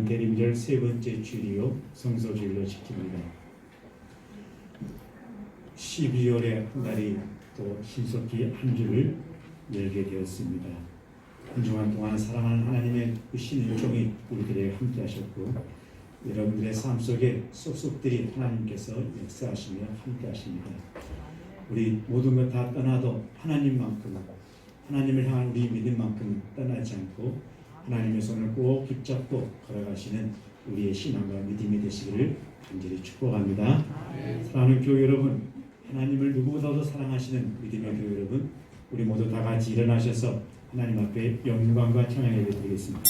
우리는 대림절 세 번째 주일이요 성소주일로 지킵니다. 12월의 한 달이 또 신속히 한 주를 열게 되었습니다. 한 주간 동안 사랑하는 하나님의 그 신인종이 우리들에게 함께 하셨고, 여러분들의 삶 속에 속속들이 하나님께서 역사하시며 함께 하십니다. 우리 모든 것 다 떠나도 하나님만큼, 하나님을 향한 우리 믿음만큼 떠나지 않고 하나님의 손을 꼭 붙잡고 걸어가시는 우리의 신앙과 믿음이 되시기를 간절히 축복합니다. 사랑하는 교회 여러분, 하나님을 누구보다도 사랑하시는 믿음의 교회 여러분, 우리 모두 다 같이 일어나셔서 하나님 앞에 영광과 찬양 예배 드리겠습니다.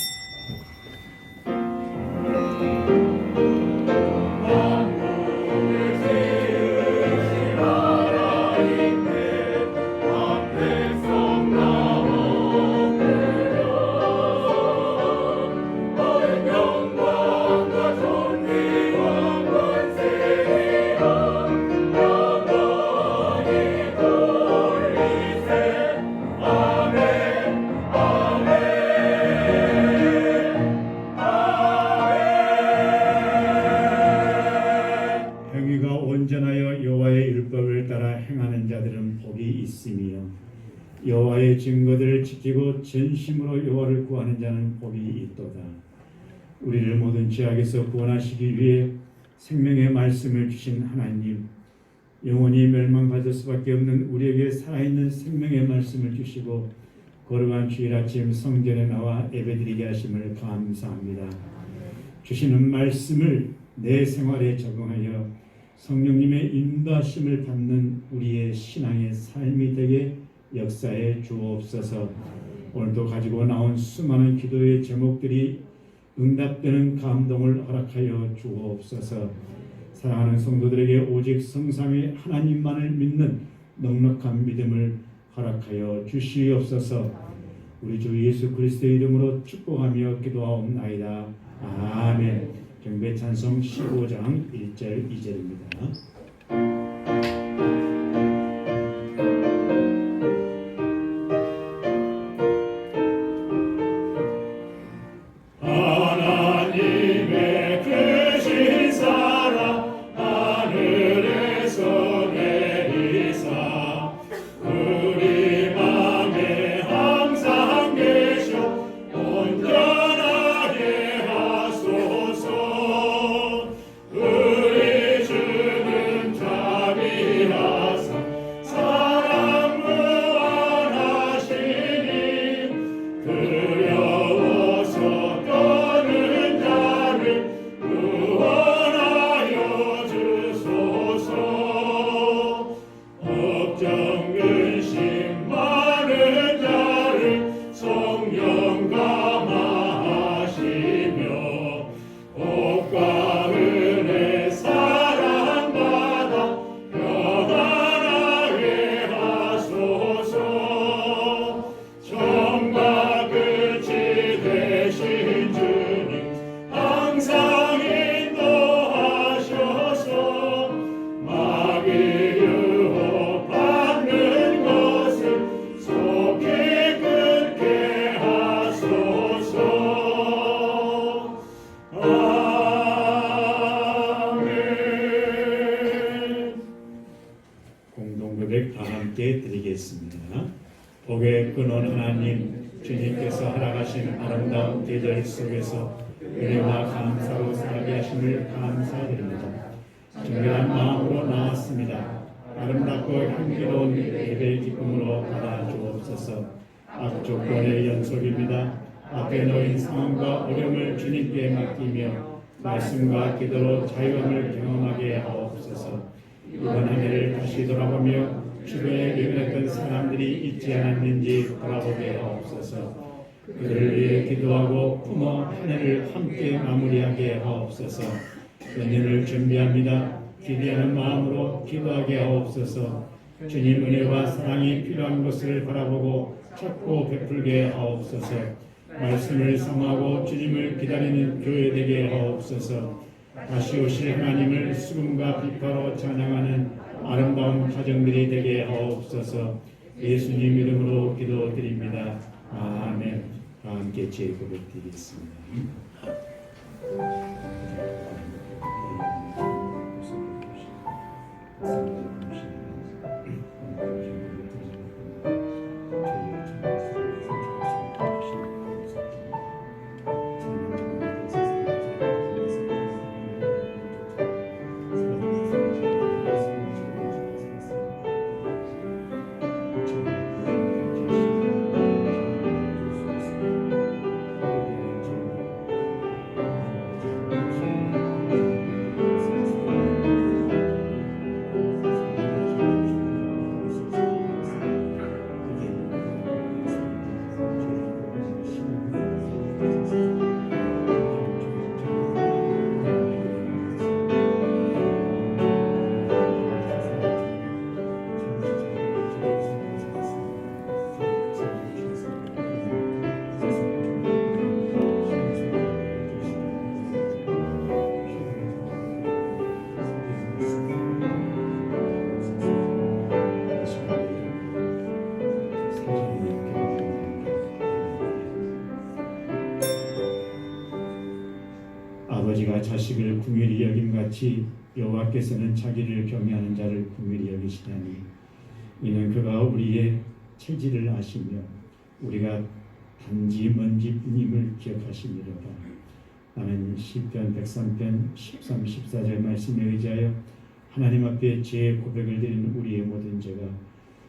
여호와의 증거들을 지키고 전심으로 여호와를 구하는 자는 복이 있도다. 우리를 모든 죄악에서 구원하시기 위해 생명의 말씀을 주신 하나님, 영원히 멸망받을 수밖에 없는 우리에게 살아있는 생명의 말씀을 주시고 거룩한 주일 아침 성전에 나와 예배드리게 하심을 감사합니다. 주시는 말씀을 내 생활에 적용하여 성령님의 인도하심을 받는 우리의 신앙의 삶이 되게 역사에 주옵소서. 오늘도 가지고 나온 수많은 기도의 제목들이 응답되는 감동을 허락하여 주옵소서. 사랑하는 성도들에게 오직 성삼위 하나님만을 믿는 넉넉한 믿음을 허락하여 주시옵소서. 우리 주 예수 그리스도의 이름으로 축복하며 기도하옵나이다. 아멘. 경배 찬송 15장 1절 2절입니다. 복의 근원 하나님, 주님께서 허락하신 아름다운 계절 속에서 은혜와 감사로 살게 하심을 감사드립니다. 정결한 마음으로 나왔습니다. 아름답고 향기로운 예배의 기쁨으로 받아주옵소서. 악조건의 연속입니다. 앞에 놓인 상황과 어려움을 주님께 맡기며 말씀과 기도로 자유함을 경험하게 하옵소서. 이번 한 해를 다시 돌아보며 주변에 예배했던 사람들이 있지 않았는지 돌아보게 하옵소서. 그들을 위해 기도하고 품어 한 해를 함께 마무리하게 하옵소서. 연년을 준비합니다. 기대하는 마음으로 기도하게 하옵소서. 주님 은혜와 사랑이 필요한 것을 바라보고 찾고 베풀게 하옵소서. 말씀을 삼하고 주님을 기다리는 교회 되게 하옵소서. 다시 오실 하나님을 수금과 비파로 찬양하는 아름다운 가정들이 되게 하옵소서. 예수님 이름으로 기도드립니다. 아멘. 함께 제고백 드리겠습니다. 아버지가 자식을 긍휼히 여김같이 여호와께서는 자기를 경외하는 자를 긍휼히 여기시나니 이는 그가 우리의 체질을 아시며 우리가 단지 먼지뿐임을 기억하시미로다. 나는 시편 103편 13, 14절 말씀에 의지하여 하나님 앞에 제 고백을 드리는 우리의 모든 죄가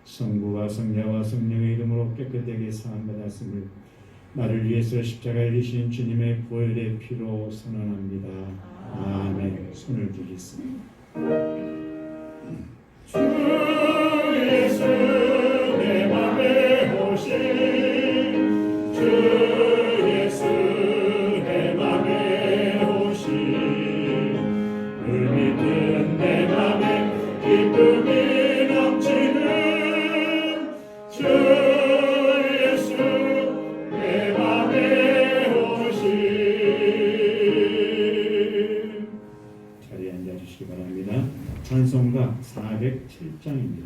성부와 성자와 성령의 이름으로 깨끗하게 사함받았음을 나를 위해서 십자가에 지신 주님의 보혈의 피로 선언합니다. 아멘. 손을 들겠습니다. 주 예수 내 맘에 오신 주 예수 내 맘에 오신 물 믿는 내 맘에 기쁨이 넘치는 주 예수 내 맘에 오신 자리에 앉아주시기 바랍니다. 찬송가 407장입니다.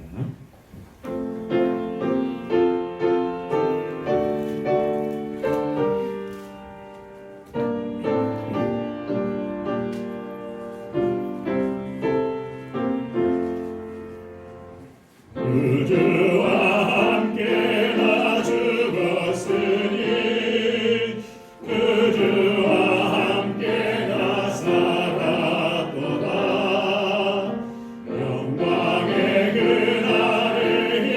그주와 함께 나 죽었으니 그주와 함께 나 살았도다. 영광의 그날을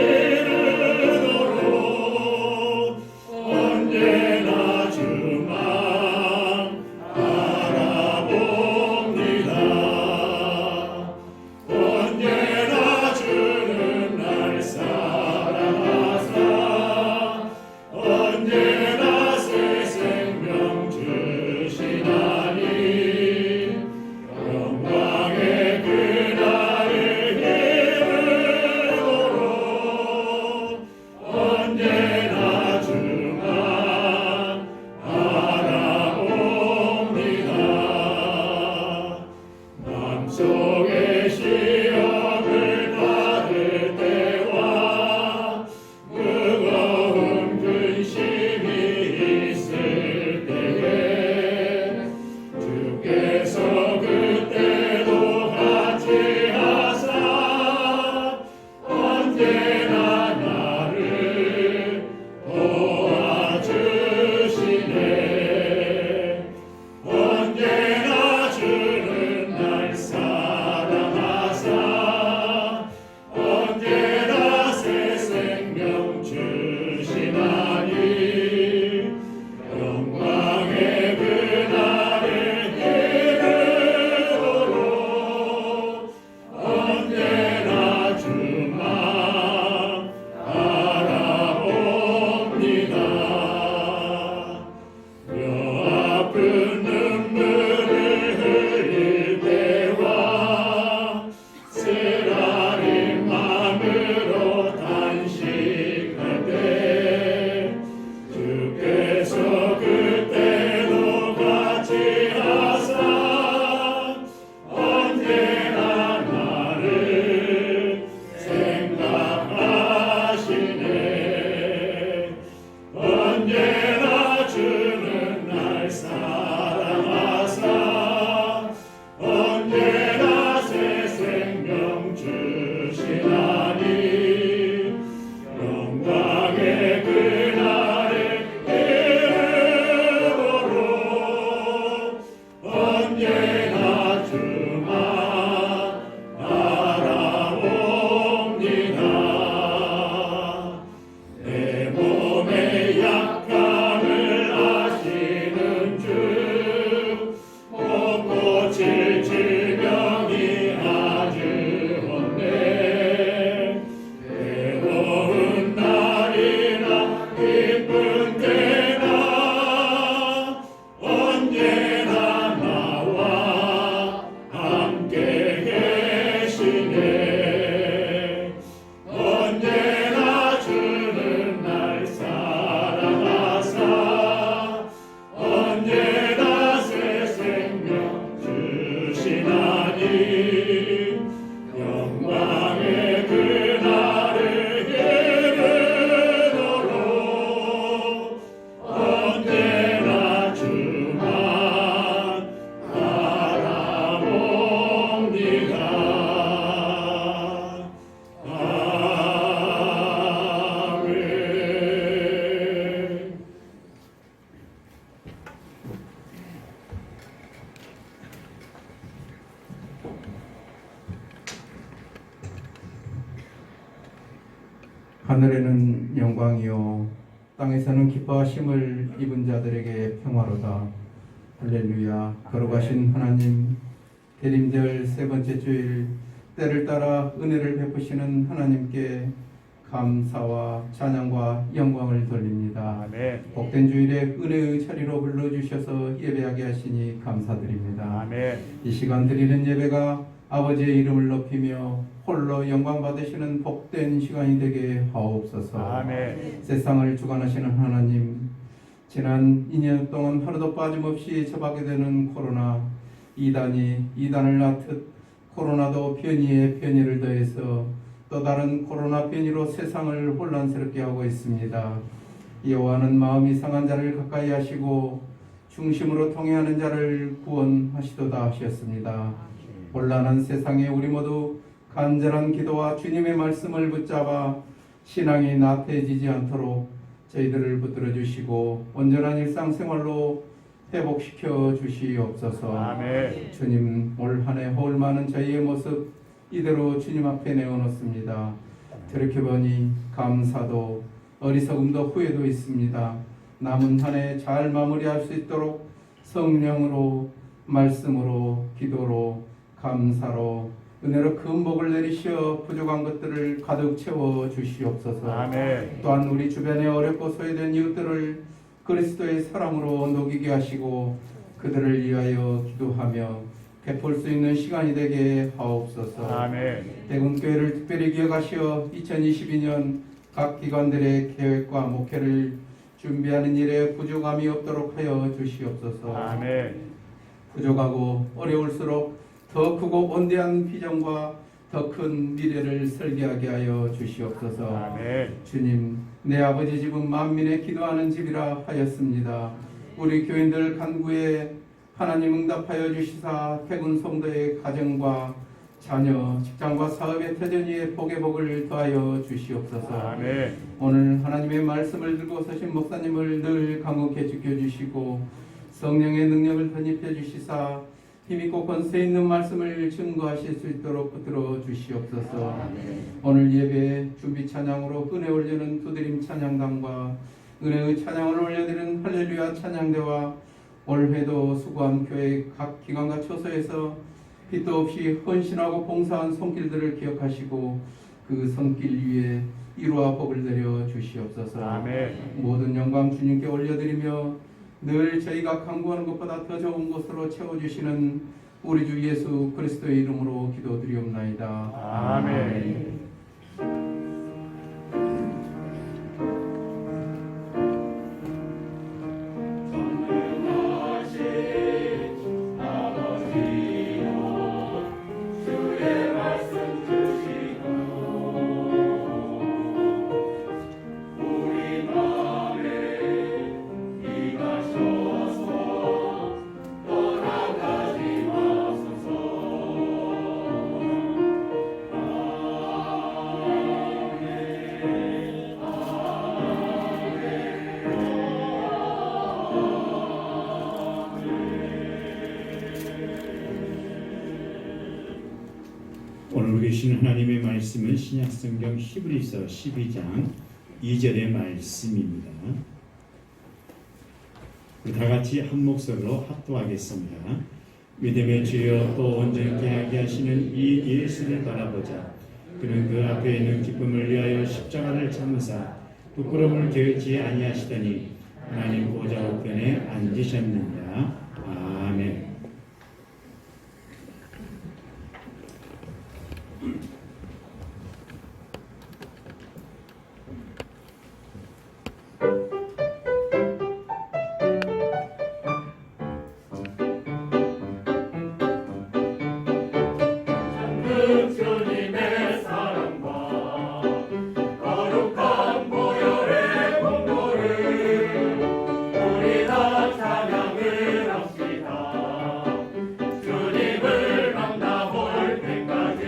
하늘에는 영광이요 땅에서는 기뻐하심을 입은 자들에게 평화로다. 할렐루야. 거룩하신 하나님, 대림절 세 번째 주일 때를 따라 은혜를 베푸시는 하나님께 감사와 찬양과 영광을 돌립니다. 아멘. 복된 주일에 은혜의 자리로 불러주셔서 예배하게 하시니 감사드립니다. 아멘. 이 시간 드리는 예배가 아버지의 이름을 높이며 홀로 영광 받으시는 복된 시간이 되게 하옵소서. 아멘. 세상을 주관하시는 하나님, 지난 2년 동안 하루도 빠짐없이 접하게 되는 코로나, 이단을 낳듯 코로나도 변이에 변이를 더해서 또 다른 코로나 변이로 세상을 혼란스럽게 하고 있습니다. 여호와는 마음이 상한 자를 가까이 하시고 중심으로 통해하는 자를 구원하시도다 하셨습니다. 혼란한 세상에 우리 모두 간절한 기도와 주님의 말씀을 붙잡아 신앙이 나태해지지 않도록 저희들을 붙들어 주시고 온전한 일상생활로 회복시켜 주시옵소서. 아멘. 주님, 올 한 해 허울 많은 저희의 모습 이대로 주님 앞에 내어놓습니다. 저렇게 보니 감사도 어리석음도 후회도 있습니다. 남은 한 해 잘 마무리할 수 있도록 성령으로, 말씀으로, 기도로, 감사로, 은혜로 큰 복을 내리시어 부족한 것들을 가득 채워 주시옵소서. 아멘. 또한 우리 주변에 어렵고 소외된 이웃들을 그리스도의 사랑으로 녹이게 하시고 그들을 위하여 기도하며 베풀 수 있는 시간이 되게 하옵소서. 아멘. 대군교회를 특별히 기억하시어 2022년 각 기관들의 계획과 목회를 준비하는 일에 부족함이 없도록 하여 주시옵소서. 아멘. 부족하고 어려울수록 더 크고 원대한 비전과 더 큰 미래를 설계하게 하여 주시옵소서. 아멘. 주님, 내 아버지 집은 만민의 기도하는 집이라 하였습니다. 우리 교인들 간구에 하나님 응답하여 주시사 태군 성도의 가정과 자녀, 직장과 사업의 터전이의 복의 복을 더하여 주시옵소서. 아멘. 오늘 하나님의 말씀을 들고 서신 목사님을 늘 강건케 지켜주시고 성령의 능력을 덧입혀 주시사 힘있고 권세 있는 말씀을 증거하실 수 있도록 붙들어 주시옵소서. 오늘 예배 준비 찬양으로 은혜 올리는 두드림 찬양단과 은혜의 찬양을 올려드리는 할렐루야 찬양대와 올해도 수고한 교회 각 기관과 처소에서 빛도 없이 헌신하고 봉사한 손길들을 기억하시고 그 손길 위에 이루와 복을 내려 주시옵소서. 아멘. 모든 영광 주님께 올려드리며 늘 저희가 간구하는 것보다 더 좋은 곳으로 채워주시는 우리 주 예수 그리스도의 이름으로 기도드리옵나이다. 아멘. 오늘 계신 하나님의 말씀은 신약성경 히브리서 12장 2절의 말씀입니다. 우리 다 같이 한 목소리로 합독하겠습니다. 믿음의 주여 또 온전케 하게 하시는 이 예수를 바라보자. 그는 그 앞에 있는 기쁨을 위하여 십자가를 참으사 부끄러움을 게을지 아니하시더니 하나님 보좌 우편에 앉으셨느니라. 아멘. 주님의 사랑과 거룩한 보혈의 공로를 우리 다 찬양을 합시다. 주님을 만나볼 때까지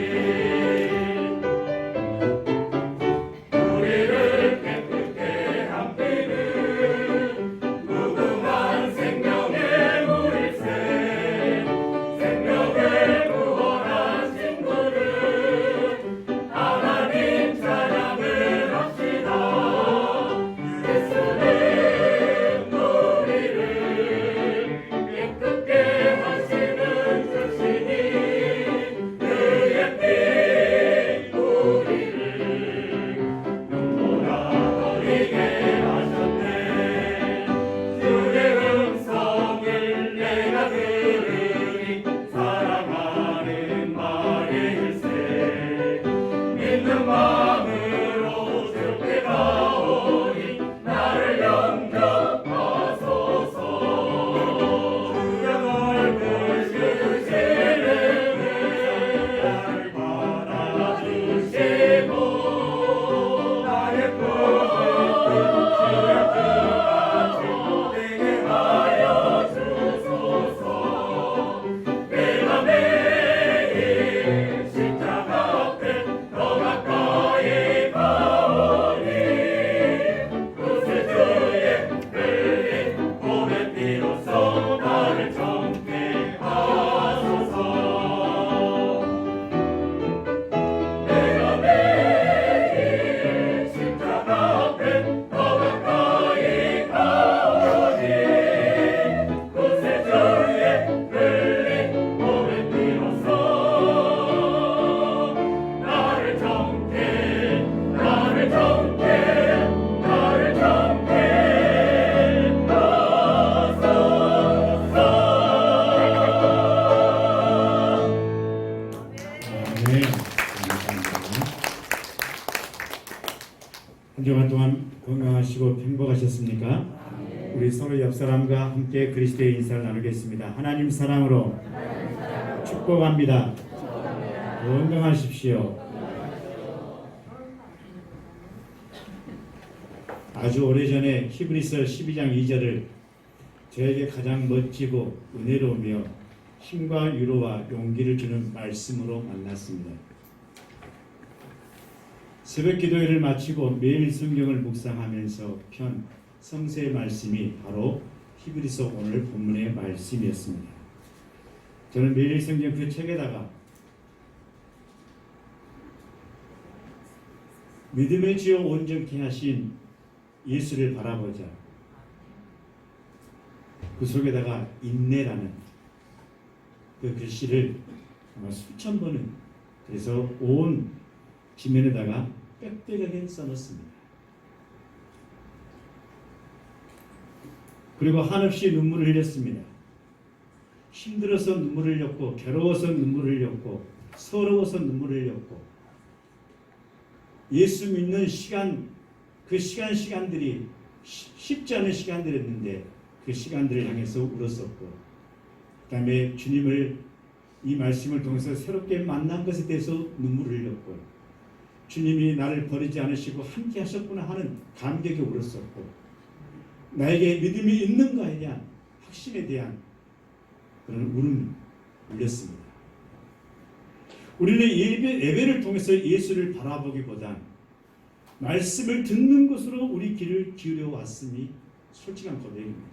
우리를 깨끗게 한 피는 무궁한 생명의 물일새 생명을 구원한 친구를 수고하셨습니까? 우리 서로 옆 사람과 함께 그리스도의 인사를 나누겠습니다. 하나님 사랑으로 축복합니다. 건강하십시오. 아주 오래전에 히브리서 12장 2절을 저에게 가장 멋지고 은혜로우며 힘과 위로와 용기를 주는 말씀으로 만났습니다. 새벽 기도회를 마치고 매일 성경을 묵상하면서 편 성서의 말씀이 바로 히브리서 오늘 본문의 말씀이었습니다. 저는 매일 성경 그 책에다가 믿음의 지어 온전케 하신 예수를 바라보자, 그 속에다가 인내라는 그 글씨를 아마 수천 번은, 그래서 온 지면에다가 빽빽하게 써놓습니다. 그리고 한없이 눈물을 흘렸습니다. 힘들어서 눈물을 흘렸고, 괴로워서 눈물을 흘렸고, 서러워서 눈물을 흘렸고, 예수 믿는 시간, 그 시간들이 쉽지 않은 시간들이었는데 그 시간들을 향해서 울었었고, 그 다음에 주님을 이 말씀을 통해서 새롭게 만난 것에 대해서 눈물을 흘렸고, 주님이 나를 버리지 않으시고 함께 하셨구나 하는 감격에 울었었고, 나에게 믿음이 있는가에 대한 확신에 대한 그런 울음을 울렸습니다. 우리는 예배를 통해서 예수를 바라보기보다 말씀을 듣는 것으로 우리 귀를 기울여 왔음이 솔직한 고백입니다.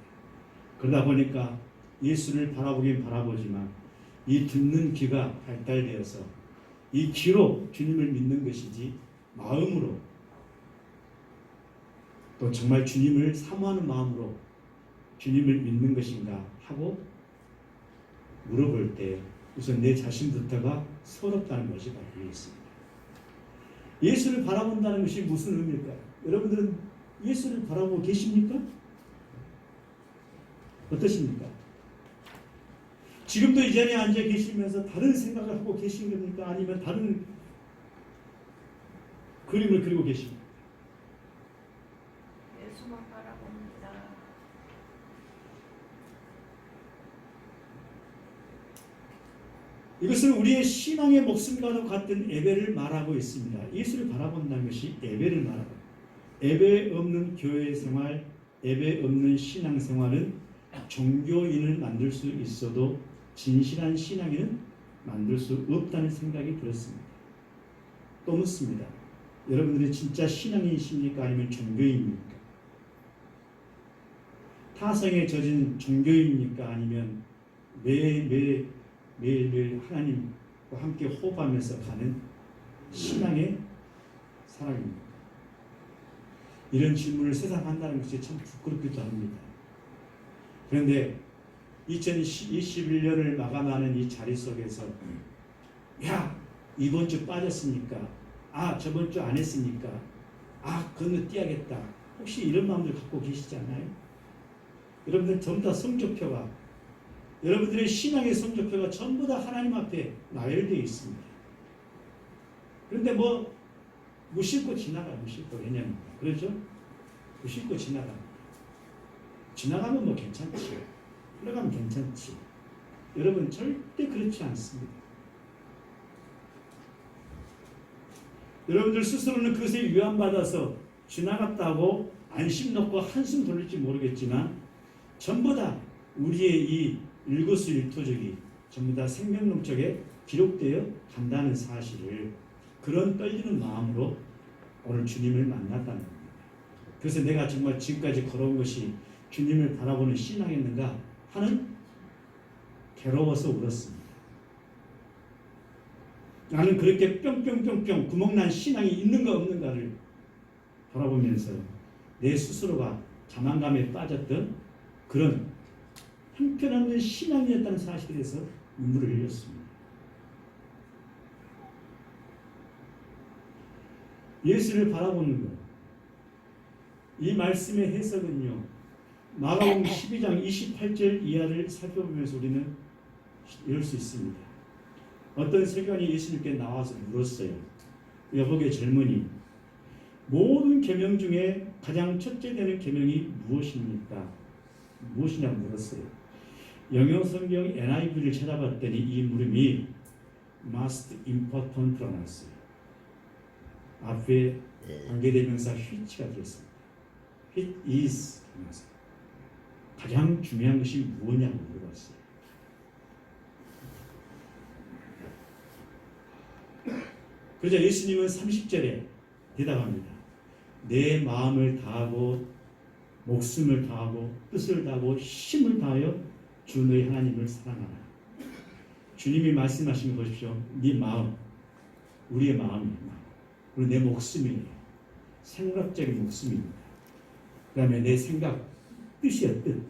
그러다 보니까 예수를 바라보긴 바라보지만 이 듣는 귀가 발달되어서 이 귀로 주님을 믿는 것이지 마음으로, 또 정말 주님을 사모하는 마음으로 주님을 믿는 것인가 하고 물어볼 때 우선 내 자신부터가 서럽다는 것이 바로 있습니다. 예수를 바라본다는 것이 무슨 의미일까요? 여러분들은 예수를 바라보고 계십니까? 어떠십니까? 지금도 이 자리에 앉아 계시면서 다른 생각을 하고 계신 겁니까? 아니면 다른 그림을 그리고 계십니까? 예수만 바라봅니다. 이것은 우리의 신앙의 목숨과도 같은 예배를 말하고 있습니다. 예수를 바라본다는 것이 예배를 말하고, 예배 없는 교회 생활, 예배 없는 신앙 생활은 종교인을 만들 수 있어도 진실한 신앙인은 만들 수 없다는 생각이 들었습니다. 또 묻습니다. 여러분들이 진짜 신앙인이십니까? 아니면 종교인입니까? 타성에 젖은 종교인입니까? 아니면 매일매일 하나님과 함께 호흡하면서 가는 신앙의 사람입니까? 이런 질문을 세상 한다는 것이 참 부끄럽기도 합니다. 그런데 2021년을 마감하는 이 자리 속에서, 야, 이번 주 빠졌으니까, 아, 저번 주 안 했으니까, 아, 건너뛰어야겠다, 혹시 이런 마음들 갖고 계시지 않나요? 여러분들 전부 다 성적표가, 여러분들의 신앙의 성적표가 전부 다 하나님 앞에 나열되어 있습니다. 그런데 뭐 무심코 지나가, 무심코. 왜냐면 그렇죠? 무심코 지나가면 뭐 괜찮지, 흘러가면 괜찮지. 여러분 절대 그렇지 않습니다. 여러분들 스스로는 그것에 위안받아서 지나갔다고 안심 놓고 한숨 돌릴지 모르겠지만 전부 다 우리의 이 일거수일투족이 전부 다 생명록적에 기록되어 간다는 사실을, 그런 떨리는 마음으로 오늘 주님을 만났다는 겁니다. 그래서 내가 정말 지금까지 걸어온 것이 주님을 바라보는 신앙이었는가 하는, 괴로워서 울었습니다. 나는 그렇게 뿅뿅뿅뿅 구멍난 신앙이 있는가 없는가를 바라보면서 내 스스로가 자만감에 빠졌던 그런 형편없는 신앙이었다는 사실에 대해서 눈물을 흘렸습니다. 예수를 바라보는 것, 이 말씀의 해석은요, 마가복음 12장 28절 이하를 살펴보면서 우리는 이럴 수 있습니다. 어떤 서기관이 예수님께 나와서 물었어요. 여복의 젊은이, 모든 계명 중에 가장 첫째 되는 계명이 무엇입니까? 무엇이냐고 물었어요. 영어 성경 NIV를 찾아봤더니 이 물음이 most important라고 나왔어요. 앞에 관계대명사 which가 되었습니다. Which is 가장 중요한 것이 무엇냐고 물어봤어요. 그러자 예수님은 30절에 대답합니다. 내 마음을 다하고 목숨을 다하고 뜻을 다하고 힘을 다하여 주 너희 하나님을 사랑하라. 주님이 말씀하신 거 보십시오. 네 마음, 우리의 마음이에요. 그리고 내 목숨이에요. 생각적인 목숨입니다. 그 다음에 내 생각, 뜻이야 뜻.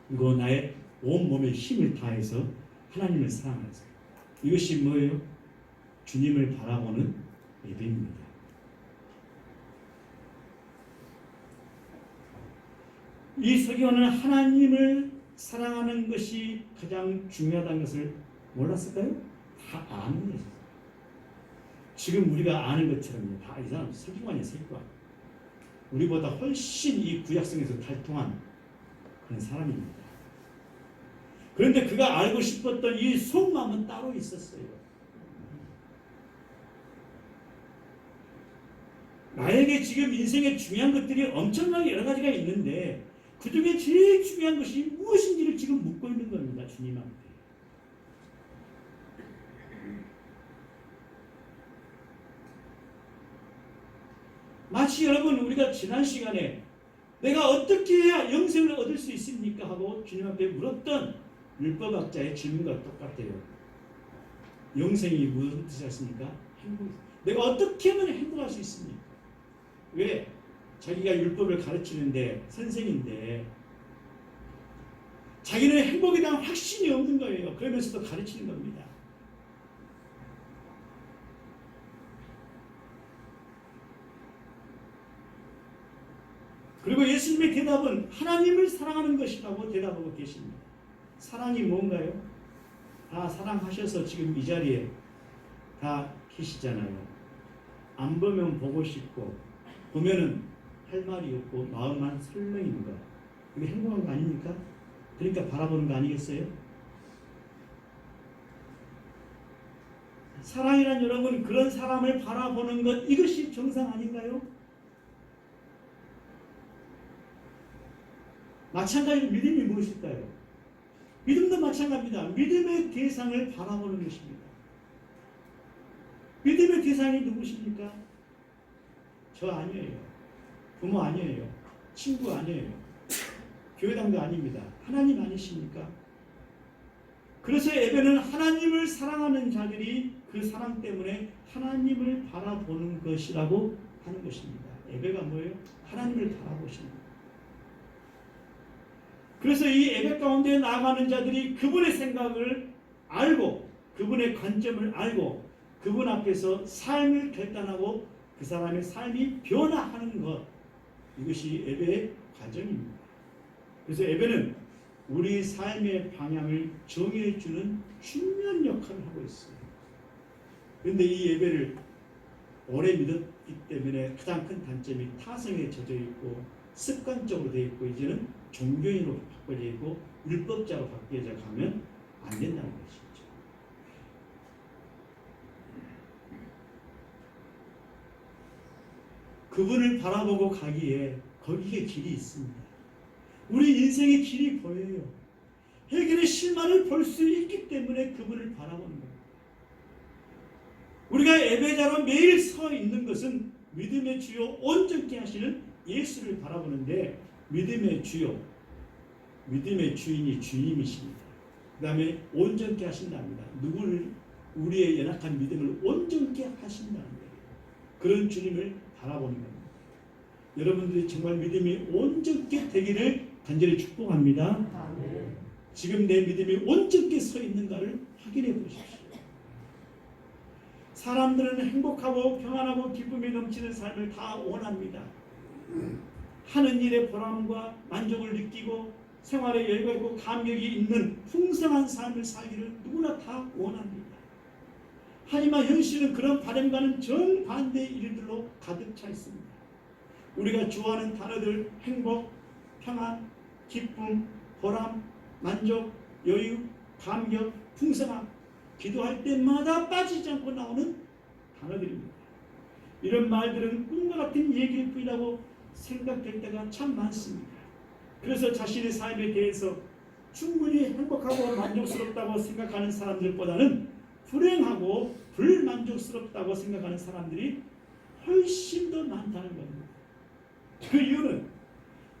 그리고 나의 온몸의 힘을 다해서 하나님을 사랑하세요. 이것이 뭐예요? 주님을 바라보는 예배입니다. 이 서기관은 하나님을 사랑하는 것이 가장 중요하다는 것을 몰랐을까요? 다 아는 거죠. 지금 우리가 아는 것처럼요. 다 이 사람 서기관이에요, 서기관. 우리보다 훨씬 이 구약성에서 탈통한 그런 사람입니다. 그런데 그가 알고 싶었던 이 속마음은 따로 있었어요. 나에게 지금 인생에 중요한 것들이 엄청나게 여러 가지가 있는데 그 중에 제일 중요한 것이 무엇인지를 지금 묻고 있는 겁니다. 주님한테. 마치 여러분 우리가 지난 시간에 내가 어떻게 해야 영생을 얻을 수 있습니까? 하고 주님 앞에 물었던 율법학자의 질문과 똑같아요. 영생이 무슨 뜻이었습니까? 행복이. 내가 어떻게 하면 행복할 수 있습니까? 왜? 자기가 율법을 가르치는데 선생인데 자기는 행복에 대한 확신이 없는 거예요. 그러면서도 가르치는 겁니다. 그리고 예수님의 대답은 하나님을 사랑하는 것이라고 대답하고 계십니다. 사랑이 뭔가요? 다 사랑하셔서 지금 이 자리에 다 계시잖아요. 안 보면 보고 싶고 보면은 할 말이 없고 마음만 설레이는 거. 그게 행복한 거 아닙니까? 그러니까 바라보는 거 아니겠어요? 사랑이란 여러분 그런 사람을 바라보는 것 이것이 정상 아닌가요? 마찬가지로 믿음이 무엇일까요? 믿음도 마찬가지입니다. 믿음의 대상을 바라보는 것입니다. 믿음의 대상이 누구십니까? 저 아니에요. 부모 아니에요. 친구 아니에요. 교회당도 아닙니다. 하나님 아니십니까? 그래서 예배는 하나님을 사랑하는 자들이 그 사랑 때문에 하나님을 바라보는 것이라고 하는 것입니다. 예배가 뭐예요? 하나님을 바라보시는 것. 그래서 이 예배 가운데 나아가는 자들이 그분의 생각을 알고 그분의 관점을 알고 그분 앞에서 삶을 결단하고 그 사람의 삶이 변화하는 것 이것이 예배의 과정입니다. 그래서 예배는 우리 삶의 방향을 정해주는 중요한 역할을 하고 있어요. 그런데 이 예배를 오래 믿었기 때문에 가장 큰 단점이 타성에 젖어 있고 습관적으로 되어 있고 이제는 종교인으로 바꿔져 있고 율법자로 바뀌어져 가면 안 된다는 것이죠. 그분을 바라보고 가기에 거기에 길이 있습니다. 우리 인생의 길이 보여요. 해결의 실마리를 볼 수 있기 때문에 그분을 바라보는 겁니다. 우리가 예배자로 매일 서 있는 것은 믿음의 주요 온전케 하시는 예수를 바라보는데 믿음의 주요, 믿음의 주인이 주님이십니다. 그 다음에 온전케 하신답니다. 누구를 우리의 연약한 믿음을 온전케 하신다는 거예요. 그런 주님을 바라보는 겁니다. 여러분들이 정말 믿음이 온전케 되기를 간절히 축복합니다. 지금 내 믿음이 온전케 서 있는가를 확인해 보십시오. 사람들은 행복하고 평안하고 기쁨이 넘치는 삶을 다 원합니다. 하는 일에 보람과 만족을 느끼고 생활에 여유가 있고 감격이 있는 풍성한 삶을 살기를 누구나 다 원합니다. 하지만 현실은 그런 바람과는 정반대의 일들로 가득 차 있습니다. 우리가 좋아하는 단어들 행복, 평안, 기쁨, 보람, 만족, 여유, 감격, 풍성함, 기도할 때마다 빠지지 않고 나오는 단어들입니다. 이런 말들은 꿈과 같은 얘기일 뿐이라고 생각될 때가 참 많습니다. 그래서 자신의 삶에 대해서 충분히 행복하고 만족스럽다고 생각하는 사람들보다는 불행하고 불만족스럽다고 생각하는 사람들이 훨씬 더 많다는 겁니다. 그 이유는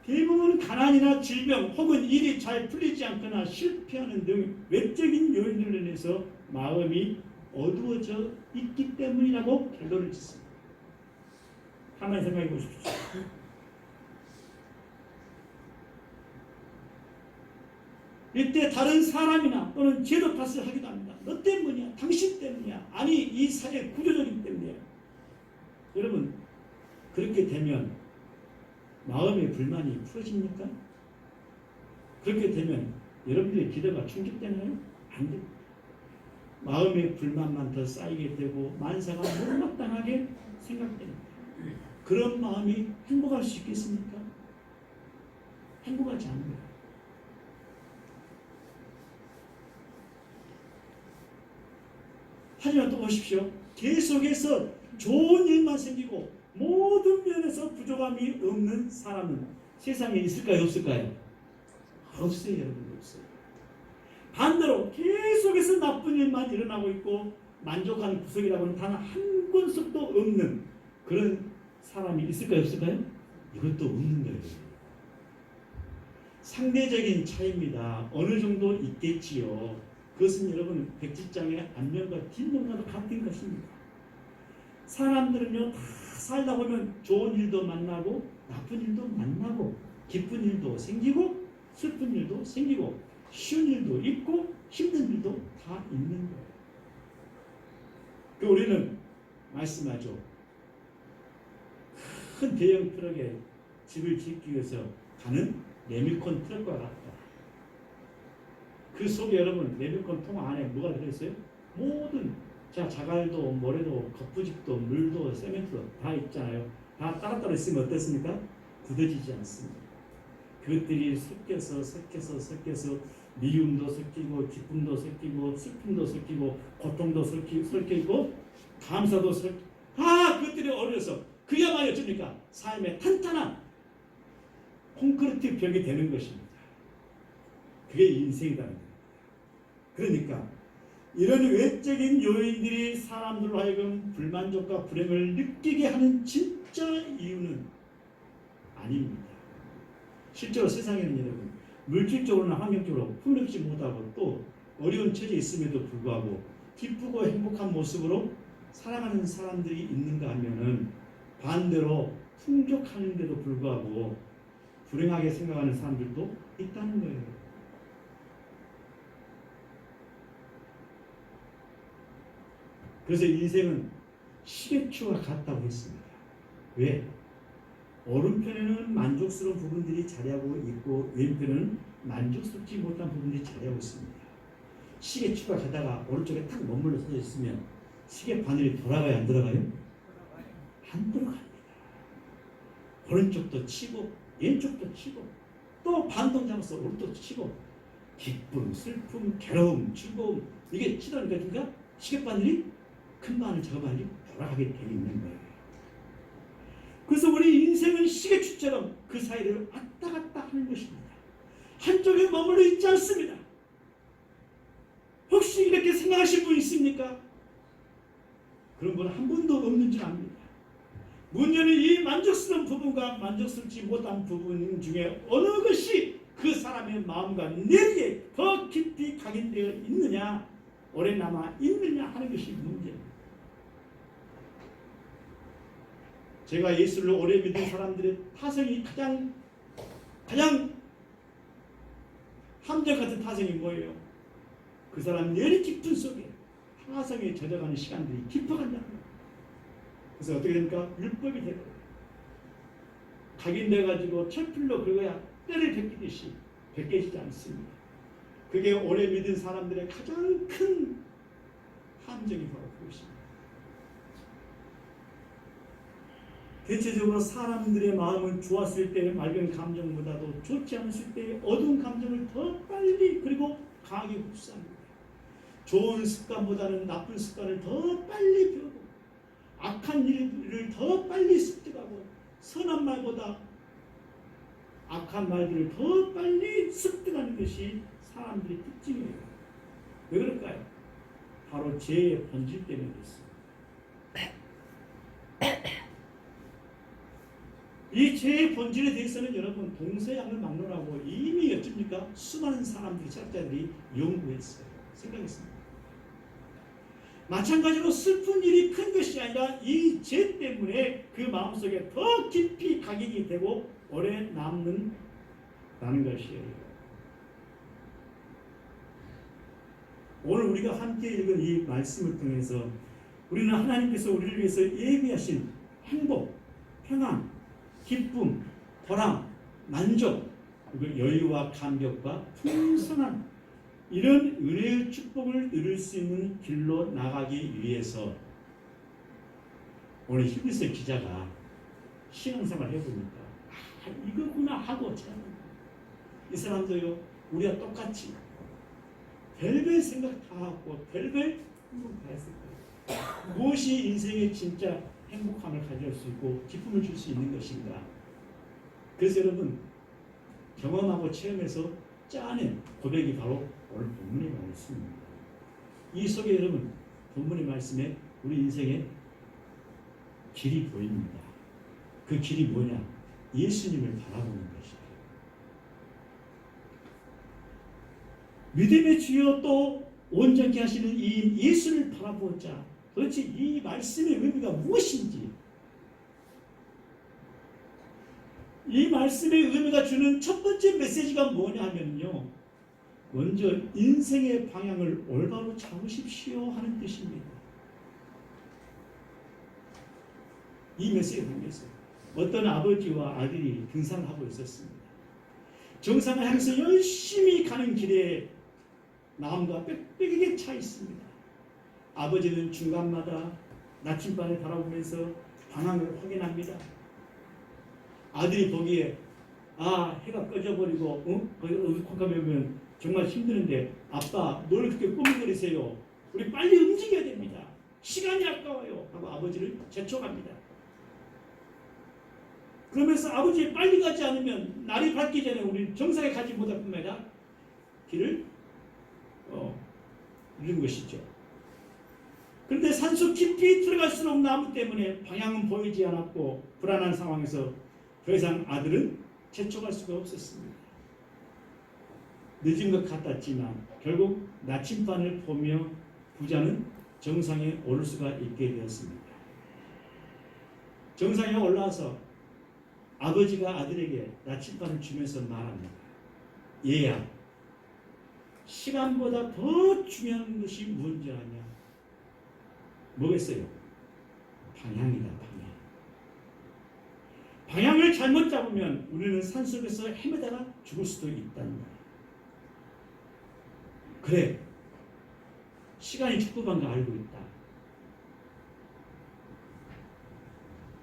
대부분 가난이나 질병 혹은 일이 잘 풀리지 않거나 실패하는 등 외적인 요인들로 인해서 마음이 어두워져 있기 때문이라고 결론을 짓습니다. 가만히 생각해 보십시오. 이때 다른 사람이나 또는 제도 탓을 하기도 합니다. 너 때문이야, 당신 때문이야, 아니 이 사회 구조적인 때문이야. 여러분, 그렇게 되면 마음의 불만이 풀어집니까? 그렇게 되면 여러분들의 기도가 충족되나요? 안 됩니다. 마음의 불만만 더 쌓이게 되고 만사가 못마땅하게 생각됩니다. 그런 마음이 행복할 수 있겠습니까? 행복하지 않습니다. 하지만 또 보십시오. 계속해서 좋은 일만 생기고 모든 면에서 부족함이 없는 사람은 세상에 있을까요? 없을까요? 없어요. 여러분, 없어요. 반대로 계속해서 나쁜 일만 일어나고 있고 만족하는 구석이라고는 단 한 권속도 없는 그런 사람이 있을까요? 없을까요? 이것도 없는 거예요. 상대적인 차이입니다. 어느 정도 있겠지요. 그것은 여러분 백지장의 앞면과 뒷면과도 같은 것입니다. 사람들은요 다 살다 보면 좋은 일도 만나고 나쁜 일도 만나고 기쁜 일도 생기고 슬픈 일도 생기고 쉬운 일도 있고 힘든 일도 다 있는 거예요. 그 우리는 말씀하죠. 큰 대형 트럭에 집을 짓기 위해서 가는 레미콘 트럭과 같다. 그 속에 여러분 레미콘 통 안에 뭐가 들어있어요? 모든 자갈도 모래도 거푸집도 물도 세멘트도 다 있잖아요. 다 따로따로 있으면 어떻습니까? 굳어지지 않습니다. 그것들이 섞여서 미움도 섞이고 기쁨도 섞이고 슬픔도 섞이고 고통도 섞이고 감사도 섞이고 그것들이 어려서 그야말로 어쩝니까? 삶의 탄탄한 콘크리트 벽이 되는 것입니다. 그게 인생이라는 거예요. 그러니까 이런 외적인 요인들이 사람들로 하여금 불만족과 불행을 느끼게 하는 진짜 이유는 아닙니다. 실제로 세상에는 여러분 물질적으로나 환경적으로 풍요롭지 못하고 또 어려운 처지에 있음에도 불구하고 기쁘고 행복한 모습으로 살아가는 사람들이 있는가 하면은 반대로 풍족하는데도 불구하고 불행하게 생각하는 사람들도 있다는 거예요. 그래서 인생은 시계추와 같다고 했습니다. 왜? 오른편에는 만족스러운 부분들이 자리하고 있고 왼편에는 만족스럽지 못한 부분들이 자리하고 있습니다. 시계추가 가다가 오른쪽에 탁 머물러 서 있으면 시계 바늘이 돌아가요? 안 돌아가요? 안 돌아갑니다. 오른쪽도 치고 왼쪽도 치고 또 반동 잡아서 오른쪽도 치고 기쁨, 슬픔, 괴로움, 즐거움 이게 치다니까 그러니까 시계 바늘이 큰 바늘 작은 바늘이 돌아가게 되어 있는 거예요. 그래서 우리 인생은 시계추처럼 그 사이를 왔다 갔다 하는 것입니다. 한쪽에 머물러 있지 않습니다. 혹시 이렇게 생각하신 분 있습니까? 그런 분 한 분도 없는 줄 압니다. 문제는 이 만족스러운 부분과 만족스럽지 못한 부분 중에 어느 것이 그 사람의 마음과 뇌리에 더 깊이 각인되어 있느냐 오래 남아 있느냐 하는 것이 문제입니다. 제가 예수를 오래 믿은 사람들의 타성이 가장 함정 같은 타성이 뭐예요? 그 사람 뇌리 깊은 속에 타성에 젖어가는 시간들이 깊어간다는 거예요. 그래서 어떻게 됩니까? 율법이 되고 각인돼가지고 철필로 긁어야 때를 벗기듯이 벗겨지지 않습니다. 그게 오래 믿은 사람들의 가장 큰 함정이 바로 그것입니다. 대체적으로 사람들의 마음은 좋았을 때의 맑은 감정보다도 좋지 않았을 때의 어두운 감정을 더 빨리 그리고 강하게 흡수합니다. 좋은 습관보다는 나쁜 습관을 더 빨리 배우고 악한 일을 더 빨리 습득하고 선한 말보다 악한 말들을 더 빨리 습득하는 것이 사람들의 특징이에요. 왜 그럴까요? 바로 죄의 본질 때문에 그렇습니다. 이 죄의 본질에 대해서는 여러분 동서양을 막론하고 이미 어쩝니까? 수많은 사람들이 철학자들이 연구했어요. 생각했습니다. 마찬가지로 슬픈 일이 큰 것이 아니라 이 죄 때문에 그 마음속에 더 깊이 각인이 되고 오래 남는다는 것이에요. 오늘 우리가 함께 읽은 이 말씀을 통해서 우리는 하나님께서 우리를 위해서 예비하신 행복, 평안, 기쁨, 보람, 만족, 그리고 여유와 감격과 풍성한 이런 은혜의 축복을 누릴 수 있는 길로 나가기 위해서 오늘 히브리서 기자가 신앙생활을 해보니까 이거구나 하고 참 이 사람도요 우리가 똑같이 별별 생각 다 하고 별별 행복 다 했을 거예요. 무엇이 인생의 진짜 행복함을 가져올 수 있고 기쁨을 줄 수 있는 것인가. 그래서 여러분 경험하고 체험해서 짜낸 고백이 바로 오늘 본문의 말씀입니다. 이 속에 여러분 본문의 말씀에 우리 인생의 길이 보입니다. 그 길이 뭐냐? 예수님을 바라보는 것이에요. 믿음의 주여 또 온전케 하시는 이인 예수를 바라보자. 도대체 이 말씀의 의미가 무엇인지, 이 말씀의 의미가 주는 첫 번째 메시지가 뭐냐 하면요, 먼저 인생의 방향을 올바로 잡으십시오 하는 뜻입니다. 이 메시지가 뭐겠어요? 어떤 아버지와 아들이 등산하고 있었습니다. 정상을 향해서 열심히 가는 길에 마음과 빽빽하게 차 있습니다. 아버지는 중간마다 나침반을 바라보면서 방향을 확인합니다. 아들이 보기에 해가 꺼져버리고 거기 어둑하게 보면 정말 힘드는데 아빠 뭘 그렇게 꾸물거리세요? 우리 빨리 움직여야 됩니다. 시간이 아까워요 하고 아버지를 재촉합니다. 그러면서 아버지 빨리 가지 않으면 날이 밝기 전에 우리 정상에 가지 못할 뿐만 아니라 길을 잃은 것이죠. 그런데 산속 깊이 들어갈수록 나무 때문에 방향은 보이지 않았고 불안한 상황에서 더 이상 아들은 재촉할 수가 없었습니다. 늦은 것 같았지만 결국 나침반을 보며 부자는 정상에 오를 수가 있게 되었습니다. 정상에 올라와서 아버지가 아들에게 나침반을 주면서 말합니다. 얘야, 시간보다 더 중요한 것이 뭔지 아냐? 뭐겠어요? 방향이다, 방향. 방향을 잘못 잡으면 우리는 산속에서 헤매다가 죽을 수도 있다는 거예요. 그래, 시간이 축복한 거 알고 있다.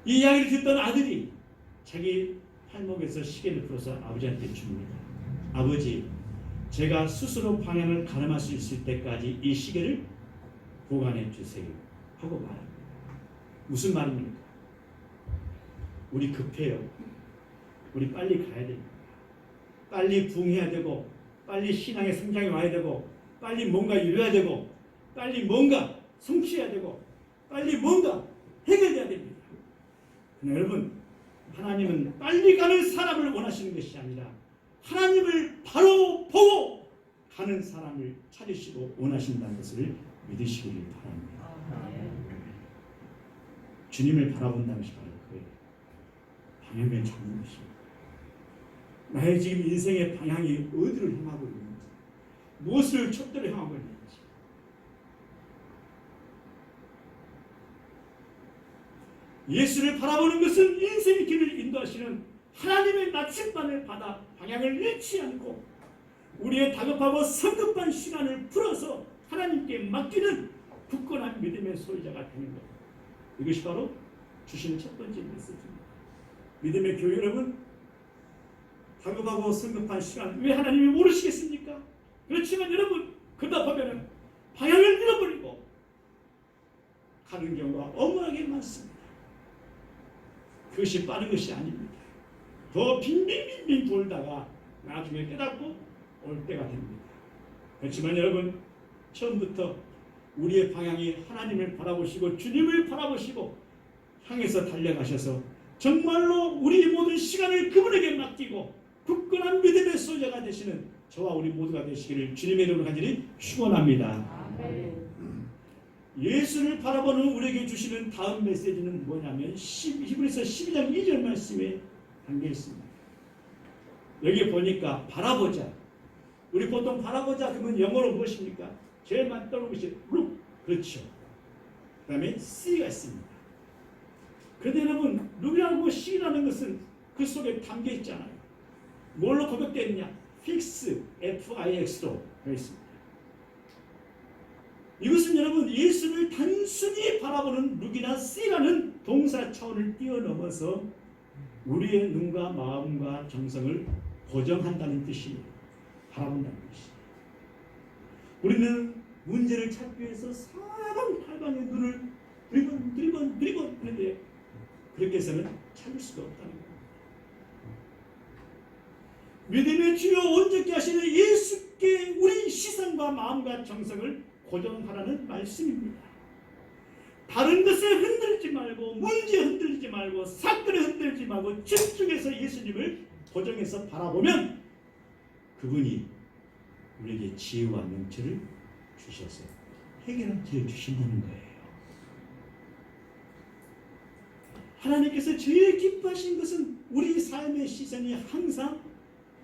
이 이야기를 듣던 아들이 자기 팔목에서 시계를 풀어서 아버지한테 줍니다. 아버지, 제가 스스로 방향을 가늠할 수 있을 때까지 이 시계를 보관해 주세요 하고 말합니다. 무슨 말입니까? 우리 급해요. 우리 빨리 가야 됩니다. 빨리 부흥해야 되고, 빨리 신앙의 성장이 와야 되고, 빨리 뭔가 이루어야 되고, 빨리 뭔가 성취해야 되고, 빨리 뭔가 해결해야 됩니다. 그러나 여러분, 하나님은 빨리 가는 사람을 원하시는 것이 아니라 하나님을 바로 보고 가는 사람을 찾으시고 원하신다는 것을 믿으시기를 바랍니다. 주님을 바라본다는 것이 바로 그거예요. 방향을 잡는 것입니다. 나의 지금 인생의 방향이 어디를 향하고 있는지, 무엇을 촛대로 향하고 있는지, 예수를 바라보는 것은 인생의 길을 인도하시는 하나님의 나침반을 받아 방향을 잃지 않고 우리의 다급하고 성급한 시간을 풀어서 하나님께 맡기는 굳건한 믿음의 소유자가 되는 것. 이것이 바로 주시는 첫 번째 메시지입니다. 믿음의 교회 여러분, 다급하고 성급한 시간 왜 하나님이 모르시겠습니까? 그렇지만 여러분, 그러다 보면 방향을 잃어버리고 가는 경우가 어마하게 많습니다. 그것이 빠른 것이 아닙니다. 더 빙빙빙빙 돌다가 나중에 깨닫고 올 때가 됩니다. 그렇지만 여러분, 처음부터 우리의 방향이 하나님을 바라보시고 주님을 바라보시고 향해서 달려가셔서 정말로 우리 모든 시간을 그분에게 맡기고 굳건한 믿음의 소유자가 되시는 저와 우리 모두가 되시기를 주님의 이름으로 간절히 축원합니다. 예수를 바라보는 우리에게 주시는 다음 메시지는 뭐냐면 히브리서 12장 2절 말씀에 담겨 있습니다. 여기 보니까 바라보자. 우리 보통 바라보자 그러면 영어로 무엇입니까? 제일 많이 떠오르는 것이 look. 그렇죠. 그 다음에 see가 있습니다. 그런데 여러분, look이라고 see라는 것은 그 속에 담겨 있잖아요. 뭘로 고백되어 있냐? fix, F-I-X로 되어 있습니다. 이것은 여러분, 예수를 단순히 바라보는 look이나 see라는 동사 차원을 뛰어넘어서 우리의 눈과 마음과 정성을 고정한다는 뜻이에요. 바라본다는 뜻이에요. 우리는 문제를 찾기 위해서 사방팔방의 눈을 드리번 하는데 그렇게 해서는 찾을 수가 없다는 겁니다. 믿음의 주요 온전케 하시는 예수께 우리 시선과 마음과 정성을 고정하라는 말씀입니다. 다른 것에 흔들리지 말고, 문제에 흔들리지 말고, 사건에 흔들리지 말고 집중해서 예수님을 고정해서 바라보면 그분이 우리에게 지혜와 명철을 주셔서 해결한 길을 주신다는 거예요. 하나님께서 제일 기뻐하신 것은 우리 삶의 시선이 항상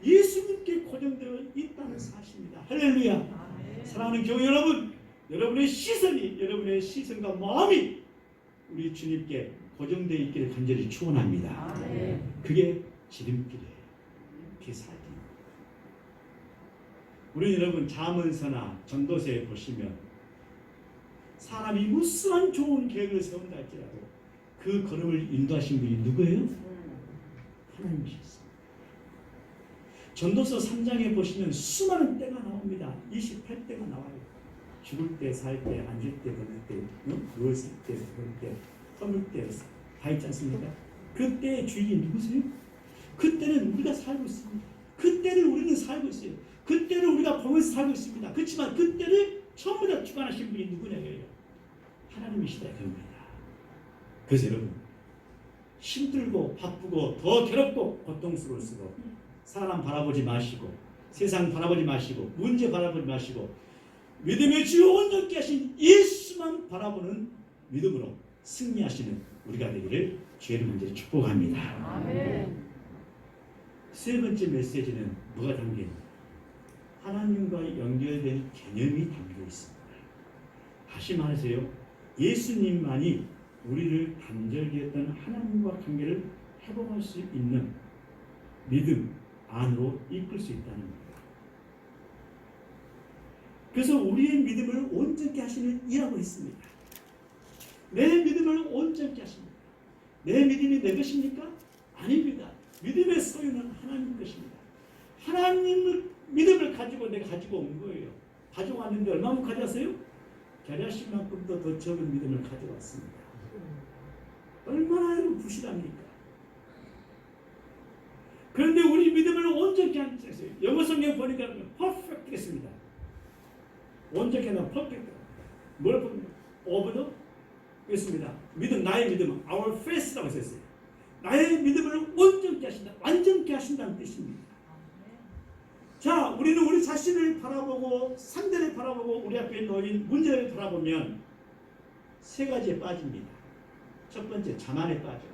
예수님께 고정되어 있다는 사실입니다. 할렐루야. 사랑하는 교회 여러분, 여러분의 시선이, 여러분의 시선과 마음이 우리 주님께 고정되어 있기를 간절히 축원합니다. 그게 지름길이에요. 그게 살길입니다. 우리 여러분 잠언서나 전도서에 보시면 사람이 무수한 좋은 계획을 세운다 할지라도 그 걸음을 인도하신 분이 누구예요? 하나님이셨습니다. 전도서 3장에 보시면 수많은 때가 나옵니다. 28때가 나와요. 죽을 때, 살 때, 앉을 때, 걸을 때, 누웠을 때, 그럴 때, 터물 때 다 있지 않습니까? 그때의 주인이 누구세요? 그때는 우리가 살고 있습니다. 그때를 우리는 살고 있어요. 그때를 우리가 보면서 살고 있습니다. 그렇지만 그때를 전부 다 주관하신 분이 누구냐고요? 하나님이시다 이겁니다. 그래서 여러분, 힘들고 바쁘고 더 괴롭고 고통스러울수록 사람 바라보지 마시고, 세상 바라보지 마시고, 문제 바라보지 마시고, 믿음의 주요 온전케 하신 예수만 바라보는 믿음으로 승리하시는 우리가 되기를 주의 간절히 축복합니다. 아멘. 세 번째 메시지는 뭐가 담겨 있는가? 하나님과 연결된 개념이 담겨 있습니다. 다시 말하세요. 예수님만이 우리를 단절되었던 하나님과 관계를 회복할 수 있는 믿음 안으로 이끌 수 있다는 겁니다. 그래서 우리의 믿음을 온전케 하시는 이라고 했습니다. 내 믿음을 온전케 하십니다. 내 믿음이 내 것입니까? 아닙니다. 믿음의 소유는 하나님 것입니다. 하나님의 믿음을 가지고 내가 가지고 온 거예요. 가지고 왔는데 얼마만큼 가져왔어요? 겨자씨만큼도 더 적은 믿음을 가져왔습니다. 얼마나 부실합니까? 그런데 우리 믿음을 온전케 하는 것이에요. 영어 성경 보니까 perfect 했습니다. 온전케 하는 perfect. 뭘 보면 over 했습니다. 믿음, 나의 믿음은 our faith라고 했어요. 나의 믿음을 온전케 하신다, 완전케 하신다는 뜻입니다. 자, 우리는 우리 자신을 바라보고 상대를 바라보고 우리 앞에 놓인 문제를 바라보면 세 가지에 빠집니다. 첫 번째, 자만에 빠져.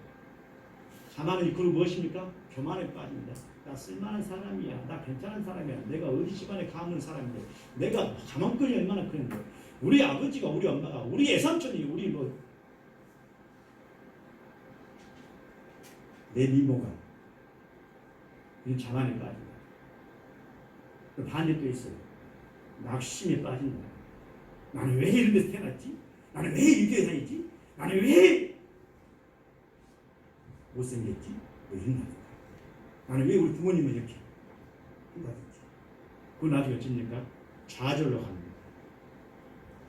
자만은 그리고 무엇입니까? 교만에 빠집니다. 나 쓸만한 사람이야. 나 괜찮은 사람이야. 내가 어디 집안에 가는 사람인데 내가 가만거리 얼마나 그런데 우리 아버지가, 우리 엄마가, 우리 애삼촌이, 우리 내 미모가 이 자만에 빠진다. 반대도 있어요. 낙심에 빠진다. 나는 왜 이런 데서 태어났지? 나는 왜 이렇게 다니지? 나는 왜 못생겼지? 왜 이런 거 나는 왜 우리 부모님은 이렇게 한다든지. 그 나중에 어쩝니까? 좌절로 갑니다.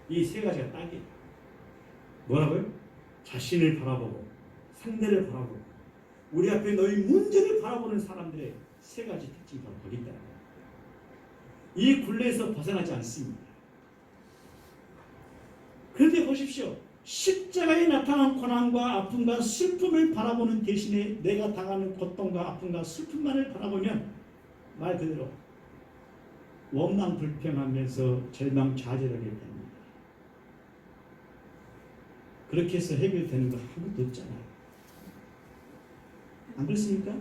이 세 가지가 딱이에요. 뭐라고요? 자신을 바라보고 상대를 바라보고 우리 앞에 너희 문제를 바라보는 사람들의 세 가지 특징이 바로 거기 있다는 거예요. 이 굴레에서 벗어나지 않습니다. 그런데 보십시오. 십자가에 나타난 고난과 아픔과 슬픔을 바라보는 대신에 내가 당하는 고통과 아픔과 슬픔만을 바라보면 말 그대로 원망 불평하면서 절망좌절하게 됩니다. 그렇게 해서 해결되는 거 아무것도 없잖아요. 안 그렇습니까?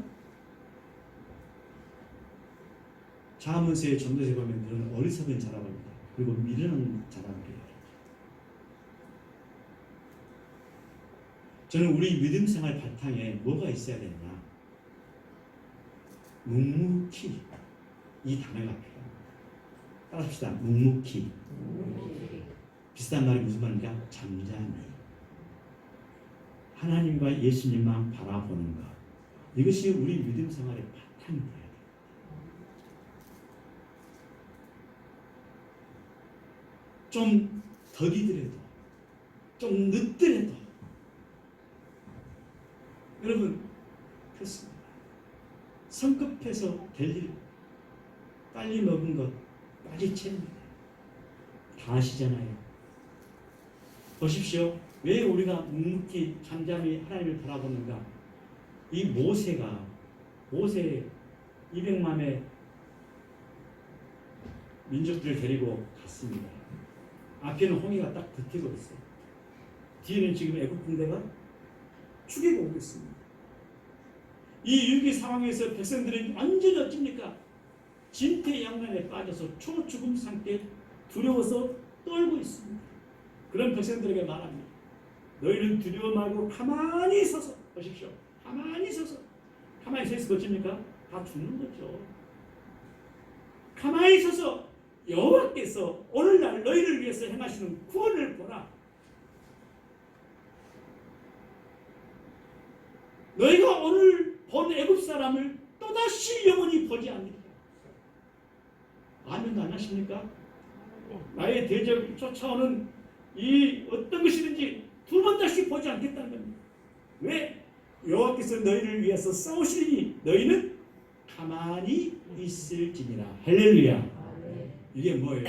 자문서의 전도서에 보면 그런 어리석은 자라갑니다. 그리고 미련한 자라갑니다. 저는 우리 믿음 생활 바탕에 뭐가 있어야 되냐? 묵묵히 이 단어가 필요합니다. 따라합시다. 묵묵히. 비슷한 말이 무슨 말입니까? 잠잠히. 하나님과 예수님만 바라보는 것. 이것이 우리 믿음 생활의 바탕이 돼야 돼요. 좀 더디더라도, 좀 늦더라도 여러분 그렇습니다. 성급해서 될 일, 빨리 먹은 것 빨리 채웁니다. 다 아시잖아요. 보십시오. 왜 우리가 묵묵히 잠잠히 하나님을 바라보는가? 이 모세 200만의 민족들을 데리고 갔습니다. 앞에는 홍해가 딱 버티고 있어요. 뒤에는 지금 애국 군대가 죽이고 오고 있습니다. 이 위기 상황에서 백성들은 완전히 어찌입니까? 진퇴양난에 빠져서 초죽음 상태에 두려워서 떨고 있습니다. 그런 백성들에게 말합니다. 너희는 두려워 말고 가만히 서서 보십시오. 가만히 서서 어찌입니까? 다 죽는 거죠. 가만히 서서 여호와께서 오늘날 너희를 위해서 행하시는 구원을 보라. 너희가 오늘 본 애굽 사람을 또다시 영원히 보지 않으리라. 아멘도 안 하십니까? 나의 대적을 쫓아오는 이 어떤 것이든지 두 번 다시 보지 않겠다는 겁니다. 왜? 여호와께서 너희를 위해서 싸우시니 너희는 가만히 있을지니라. 할렐루야. 이게 뭐예요?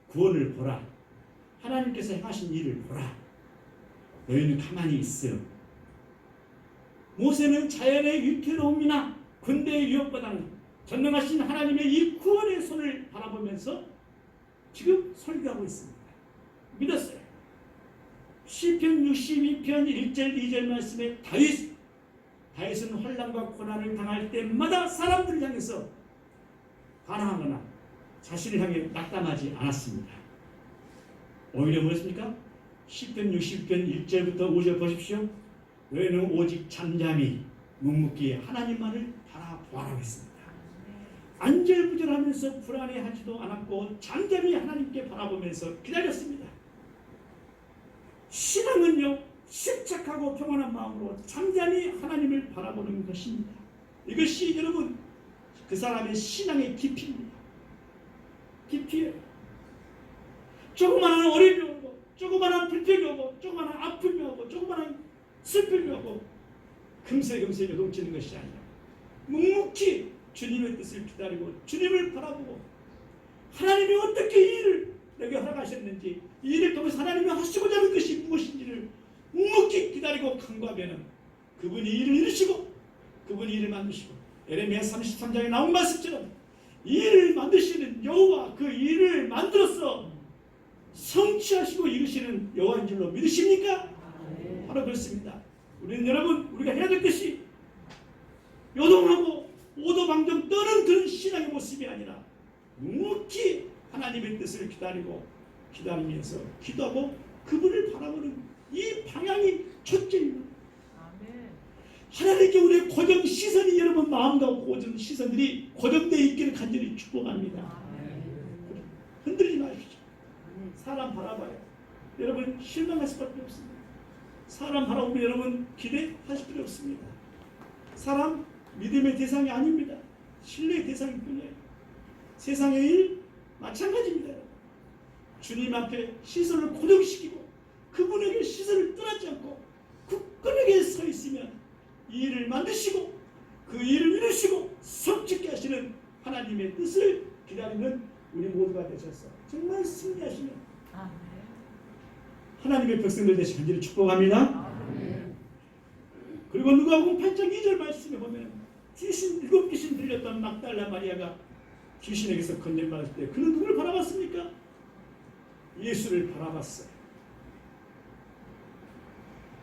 구원을 보라. 하나님께서 행하신 일을 보라. 너희는 가만히 있어. 모세는 자연의 위태로움이나 군대의 위협보다는 전능하신 하나님의 이 구원의 손을 바라보면서 지금 설교하고 있습니다. 믿었어요. 시편 62편 1절 2절 말씀에 다윗은 환난과 고난을 당할 때마다 사람들을 향해서 반항하거나 자신을 향해 낙담하지 않았습니다. 오히려 뭐였습니까? 시편 60편 1절부터 5절 보십시오. 너희는 오직 잠잠히 묵묵히 하나님만을 바라보라고 했습니다. 안절부절하면서 불안해하지도 않았고 잠잠히 하나님께 바라보면서 기다렸습니다. 신앙은요, 침착하고 평안한 마음으로 잠잠히 하나님을 바라보는 것입니다. 이것이 여러분 그 사람의 신앙의 깊이입니다. 깊이에요. 조그마한 어려움이 오고, 조그마한 불평이 오고, 조그마한 아픔이 오고, 조그마한 슬픔이 오고 금세 요동치는 것이 아니라 묵묵히 주님의 뜻을 기다리고 주님을 바라보고 하나님이 어떻게 이 일을 내게 허락하셨는지 이 일을 통해서 하나님이 하시고자 하는 것이 무엇인지를 묵묵히 기다리고 간구하면 그분이 일을 이루시고 그분이 일을 만드시고 예레미야 33장에 나온 말씀처럼 이 일을 만드시는 여호와 그 일을 만들어서 성취하시고 이루시는 여호와인 줄로 믿으십니까? 바로 그렇습니다. 우리는 여러분 우리가 해야 될 것이 요동하고 오도방정 떠는 그런 신앙의 모습이 아니라 묵묵히 하나님의 뜻을 기다리면서 기도하고 그분을 바라보는 이 방향이 첫째입니다. 하나님께 우리의 고정 시선이 여러분 마음과 고정 시선들이 고정되어 있기를 간절히 축복합니다. 흔들리지 마십시오. 사람 바라봐요. 여러분 실망할 수밖에 없습니다. 사람 바라보면 여러분 기대하실 필요 없습니다. 사람 믿음의 대상이 아닙니다. 신뢰의 대상일 뿐이에요. 세상의 일 마찬가지입니다. 주님 앞에 시선을 고정시키고 그분에게 시선을 떠나지 않고 굳건하게 서 있으면 이 일을 만드시고 그 일을 이루시고 성취케 하시는 하나님의 뜻을 기다리는 우리 모두가 되셔서 정말 승리하시는 하나님의 백성들 되시 간절히 축복합니다. 그리고 누가복음 8장 2절 말씀에 보면 일곱 귀신 들렸던 막달라 마리아가 귀신에게서 건진받을 때 그는 누구를 바라봤습니까? 예수를 바라봤어요.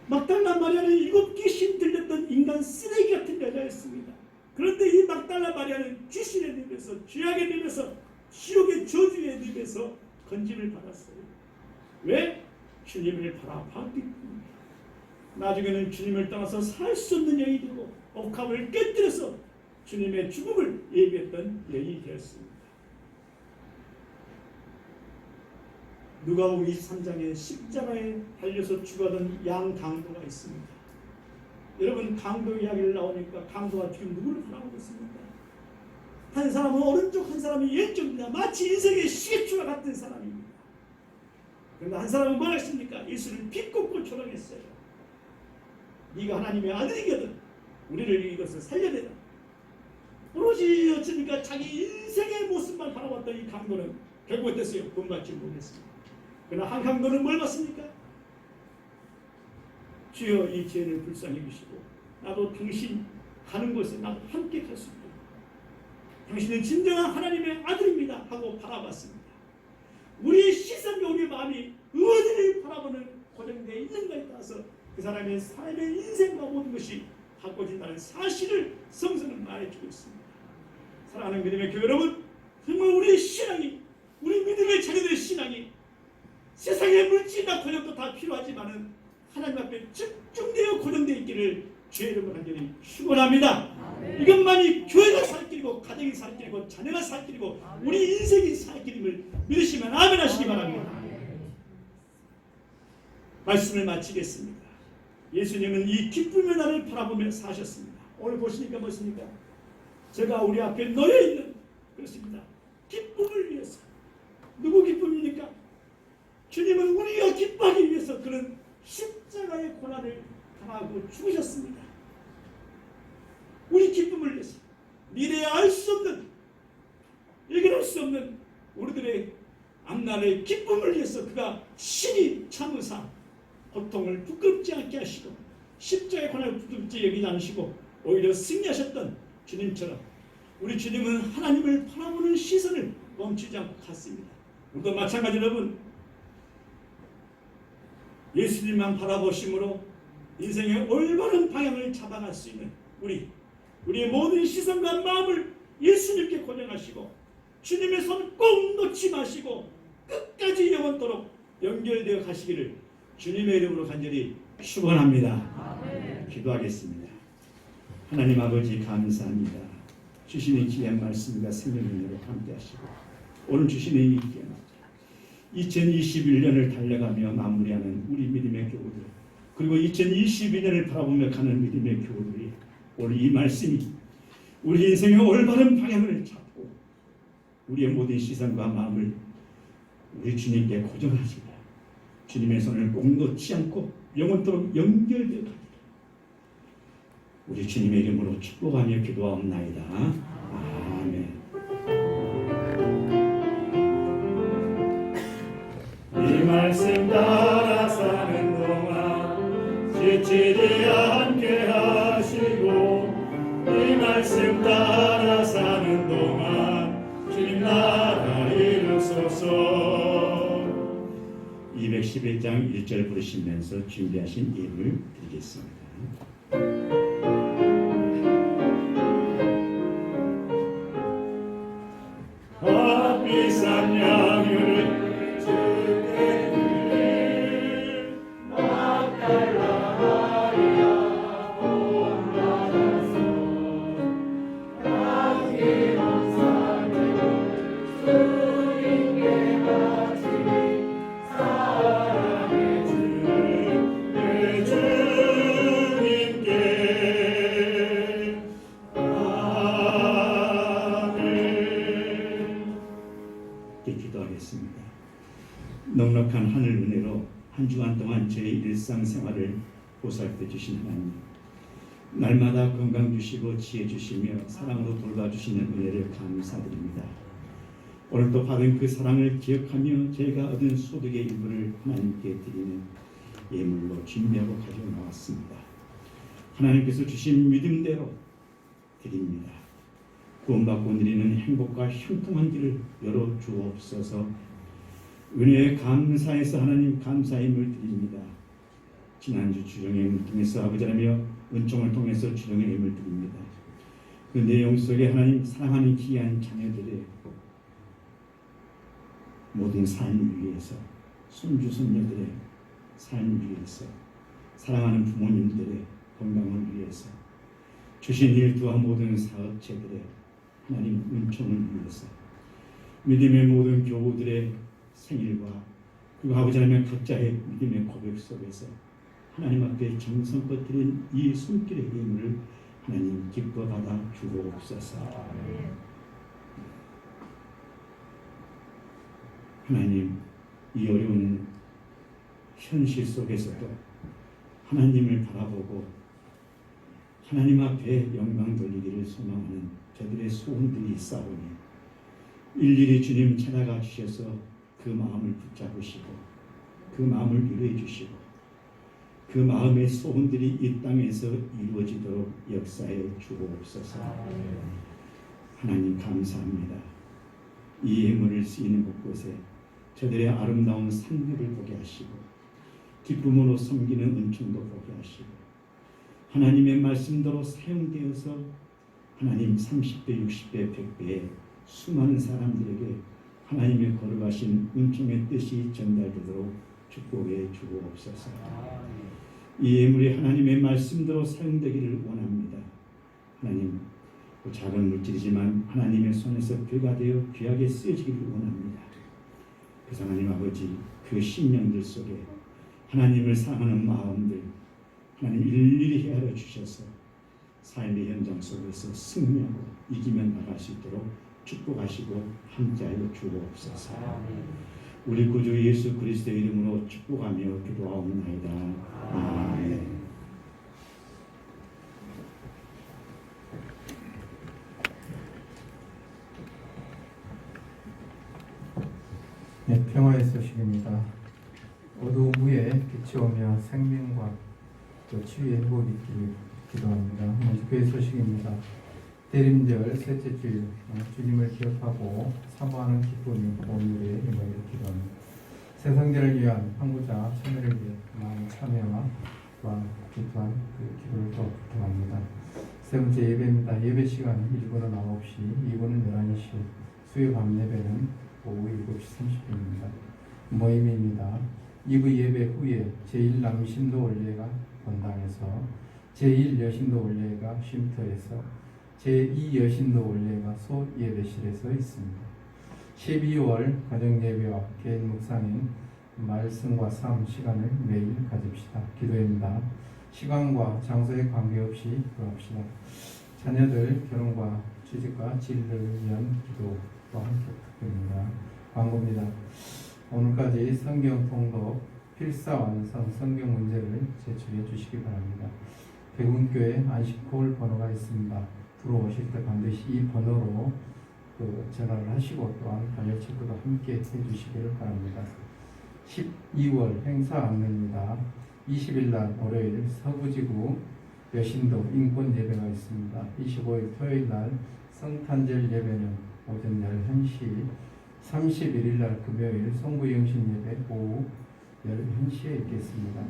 막달라 마리아는 일곱 귀신 들렸던 인간 쓰레기 같은 여자였습니다. 그런데 이 막달라 마리아는 귀신의 늪에서 죄악의 늪에서 지옥의 저주의 늪에서 건짐을 받았어요. 왜? 주님을 바라봤기 때문에. 나중에는 주님을 떠나서 살 수 없는 여인이 되고 옥합을 깨뜨려서 주님의 죽음을 예비했던 여인이 되었습니다. 누가복음 23장에 십자가에 달려서 죽어던 양 강도가 있습니다. 여러분 강도 이야기를 나오니까 강도가 지금 누구를 바라보고 있습니까? 한 사람은 오른쪽, 한 사람이 왼쪽입니다. 마치 인생의 시계추와 같은 사람입니다. 그런데 한 사람은 뭘 했습니까? 예수를 비꼬고 조롱했어요. 네가 하나님의 아들이거든 우리를 이것을 살려내라. 오로지 어쩌니까 자기 인생의 모습만 바라봤던 이 강도는 결국 어땠어요? 본받지 못했습니다. 그러나 한 강도는 뭘 받습니까? 주여 이 죄를 불쌍히 여기시고 나도 당신 가는 곳에 나도 함께 갈 수 있도록 당신은 진정한 하나님의 아들입니다 하고 바라봤습니다. 우리의 시선과 우리의 마음이 어디를 바라보는 고정되어 있는가에 따라서 그 사람의 삶의 인생과 모든 것이 바꿔진다는 사실을 성서는 말해주고 있습니다. 사랑하는 믿음의 교회 여러분, 정말 우리의 신앙이, 우리 믿음의 자녀들의 신앙이 세상의 물질이나 권력도 다 필요하지만은 하나님 앞에 집중되어 고정되어 있기를 주의 이름으로 간절히 축원합니다. 이것만이 교회가 살 길이고 가정이 살 길이고 자녀가 살 길이고 우리 인생이 살 길임을 믿으시면 아멘 하시기 바랍니다. 말씀을 마치겠습니다. 예수님은 이 기쁨의 날을 바라보며 사셨습니다. 오늘 보시니까 뭐습니까? 제가 우리 앞에 놓여 있는 그렇습니다. 기쁨을 위해서. 누구 기쁨입니까? 주님은 우리가 기뻐하기 위해서 그는 십자가의 고난을 당하고 죽으셨습니다. 우리 기쁨을 위해서 미래에 알 수 없는 해결할 수 없는 우리들의 앞날의 기쁨을 위해서 그가 신이 참으사 고통을 부끄럽지 않게 하시고 십자가의 고난을 부끄럽지 여기지 않으시고 오히려 승리하셨던 주님처럼 우리 주님은 하나님을 바라보는 시선을 멈추지 않고 갔습니다. 우리도 마찬가지로 여러분 예수님만 바라보심으로 인생의 올바른 방향을 잡아갈 수 있는 우리의 모든 시선과 마음을 예수님께 고정하시고 주님의 손 꼭 놓지 마시고 끝까지 영원토록 연결되어 가시기를 주님의 이름으로 간절히 축원합니다. 기도하겠습니다. 하나님 아버지 감사합니다. 주시는 귀한 말씀과 생명으로 함께 하시고 오늘 주시는 이 귀한 2021년을 달려가며 마무리하는 우리 믿음의 교우들 그리고 2022년을 바라보며 가는 믿음의 교우들이 오늘 이 말씀이 우리 인생의 올바른 방향을 잡고 우리의 모든 시선과 마음을 우리 주님께 고정하시고 주님의 손을 꼭 놓지 않고 영원토록 연결되어 가기를 우리 주님의 이름으로 축복하며 기도하옵나이다. 아멘. 이 말씀 따라 사는 동안 지치지 않게 하시고 이 말씀 따라 사는 동안 주님 나라 이루소서. 211장 1절 부르시면서 준비하신 예물 드리겠습니다. 비싼 양을 허락한 하늘 은혜로 한 주간 동안 제 일상생활을 보살펴 주신 하나님, 날마다 건강 주시고 지혜 주시며 사랑으로 돌봐주시는 은혜를 감사드립니다. 오늘도 받은 그 사랑을 기억하며 저희가 얻은 소득의 일부를 하나님께 드리는 예물로 준비하고 가져 나왔습니다. 하나님께서 주신 믿음대로 드립니다. 구원받고 누리는 행복과 형통한 길을 열어 주옵소서. 은혜에 감사해서 하나님 감사의 힘을 드립니다. 지난주 주정의 힘을 통해서 아버지라며 은총을 통해서 주정의 힘을 드립니다. 그 내용 속에 하나님 사랑하는 귀한 자녀들의 모든 삶을 위해서, 손주 손녀들의 삶을 위해서, 사랑하는 부모님들의 건강을 위해서, 주신 일투와 모든 사업체들의 하나님 은총을 위해서, 믿음의 모든 교우들의 생일과 그리고 아버지 하나님 각자의 믿음의 고백 속에서 하나님 앞에 정성껏 드린 이 손길의 예물을 하나님 기뻐 받아 주옵소서. 하나님, 이 어려운 현실 속에서도 하나님을 바라보고 하나님 앞에 영광 돌리기를 소망하는 저들의 소원들이 있사오니 일일이 주님 찾아가 주셔서 그 마음을 붙잡으시고 그 마음을 위로해 주시고 그 마음의 소원들이 이 땅에서 이루어지도록 역사해 주옵소서. 하나님 감사합니다. 이 예물을 쓰이는 곳곳에 저들의 아름다운 삶들을 보게 하시고 기쁨으로 섬기는 은총도 보게 하시고 하나님의 말씀대로 사용되어서 하나님 30배, 60배, 100배의 수많은 사람들에게 하나님의 거룩하신 은총의 뜻이 전달되도록 축복해 주옵소서. 이 예물이 하나님의 말씀대로 사용되기를 원합니다. 하나님, 그 작은 물질이지만 하나님의 손에서 배가 되어 귀하게 쓰여지기를 원합니다. 그래서 하나님 아버지, 그 심령들 속에 하나님을 사랑하는 마음들 하나님 일일이 헤아려 주셔서 삶의 현장 속에서 승리하고 이기며 나갈 수 있도록 축복하시고 함께하여 주옵소서. 우리 구주 예수 그리스도의 이름으로 축복하며 기도하옵나이다. 아멘. 네, 평화의 소식입니다. 어두움 위에 빛이 오며 생명과 또 치유의 회복이 있기를 기도합니다. 먼저 교회 소식입니다. 대림절 셋째 주일 주님을 기억하고 사모하는 기쁨이 오늘의 임하기를 기도합니다. 세상들을 위한 항구자 참여를 위해 많은 참여와 기도한 그 기도를 또 부탁합니다. 세 번째 예배입니다. 예배 시간은 1부는 9시, 2부는 11시, 수요 밤 예배는 오후 7시 30분입니다. 모임입니다. 2부 예배 후에 제1남신도 원례가 본당에서 제1여신도 원례가 쉼터에서 제2여신도 원례가 소예배실에서 있습니다. 12월 가정예배와 개인 묵상인 말씀과 삶 시간을 매일 가집시다. 기도입니다. 시간과 장소에 관계없이 기도합시다. 자녀들 결혼과 취직과 진로를 위한 기도와 함께 부탁드립니다. 광고입니다. 오늘까지 성경 통독 필사 완성 성경 문제를 제출해 주시기 바랍니다. 백운교회 안식콜 번호가 있습니다. 들어오실 때 반드시 이 번호로 전화를 하시고 또한 발열 체크도 함께 해주시기를 바랍니다. 12월 행사 안내입니다. 20일 날 월요일 서부지구 여신도 인권 예배가 있습니다. 25일 토요일 날 성탄절 예배는 오전 11시, 31일 날 금요일 송구영신 예배 오후 11시에 있겠습니다.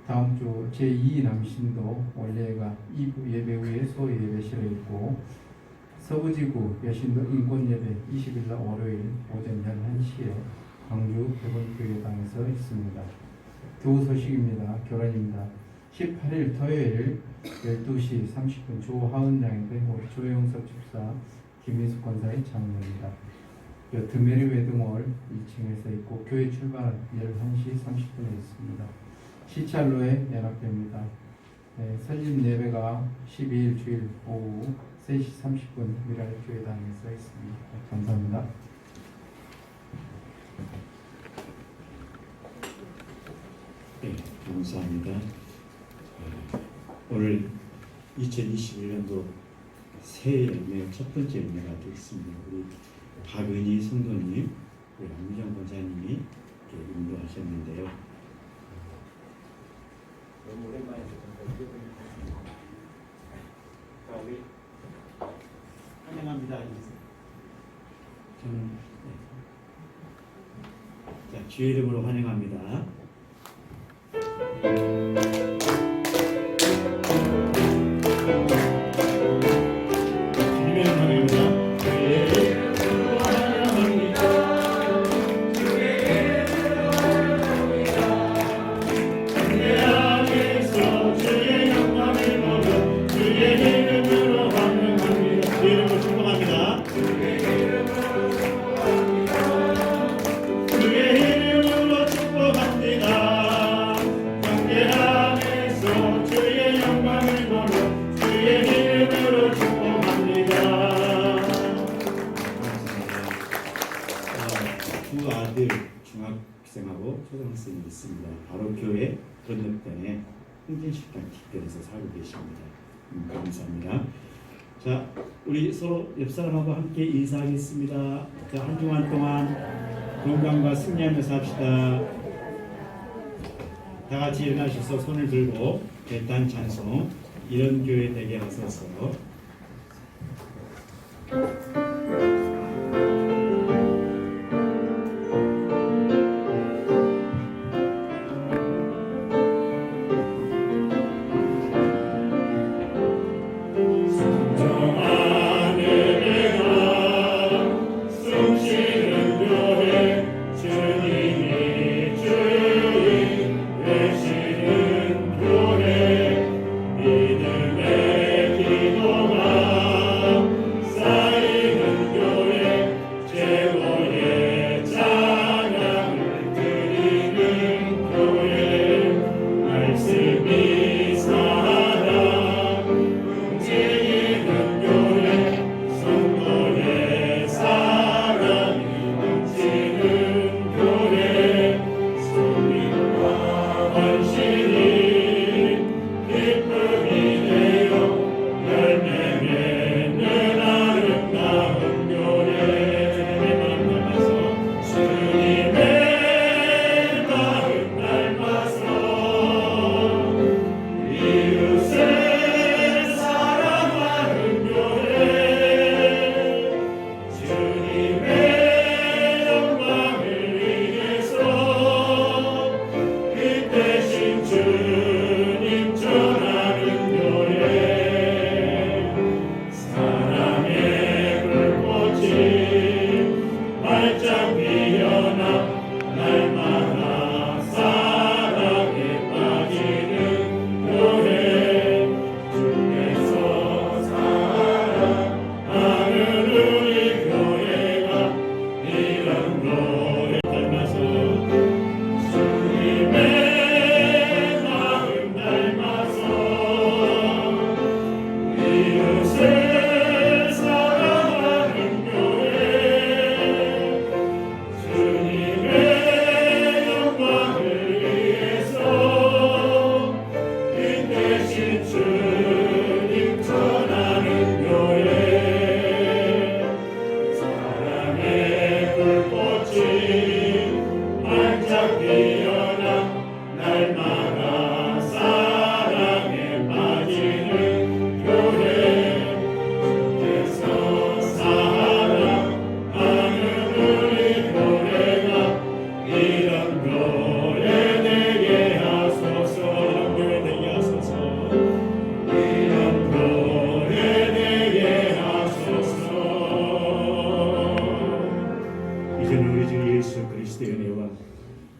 다음 주 제2남신도 원래가 2부 예배 후에 소예배실에 있고 서부지구 여신도 인권예배 20일 날 월요일 오전 11시에 광주 백운교회당에서 있습니다. 교우 소식입니다. 결혼입니다. 18일 토요일 12시 30분 조하은 양인데 우리 조영석 집사 김민숙 권사의 장례입니다. 드메리 웨딩홀 2층에서 있고 교회 출발 11시 30분에 있습니다. 시찰로에 연합됩니다. 설립 예배가 12일 주일 오후 3시 30분 미랄교회당에서 있습니다. 감사합니다. 감사합니다. 오늘 2021년도 새해 열매 첫 번째 열매가 되겠습니다. 우리 박은희 성도님, 우리 안미정 권사님이 이렇게 인도하셨는데요. 너무 오랜만에 자, 우리 환영합니다. 저는 자, 주의 이름으로 환영합니다. 주님의 이름 환영합니다. 주의 이름으로 환영합니다. 주의 이름으로 환영합니다. 내 안에서 주의 영광을 보여 주의 이름으로 환영합니다. 주의 이름으로 축복합니다. 주의 이름으로 축복합니다. 주의 이름으로 축복합니다. 경계 안에서 주의 영광을 보여 주의 이름으로 축복합니다. 두 아들 중학생하고 초등학생이 있습니다. 바로 교회 건너편에 홍진식당 특별에서 살고 계십니다. 감사합니다. 자, 우리 서로 옆 사람하고 함께 인사하겠습니다. 자, 한 주간 동안 건강과 승리하면서 합시다. 다 같이 일어나셔서 손을 들고 대탄 찬송 이런 교회 되게 하소서.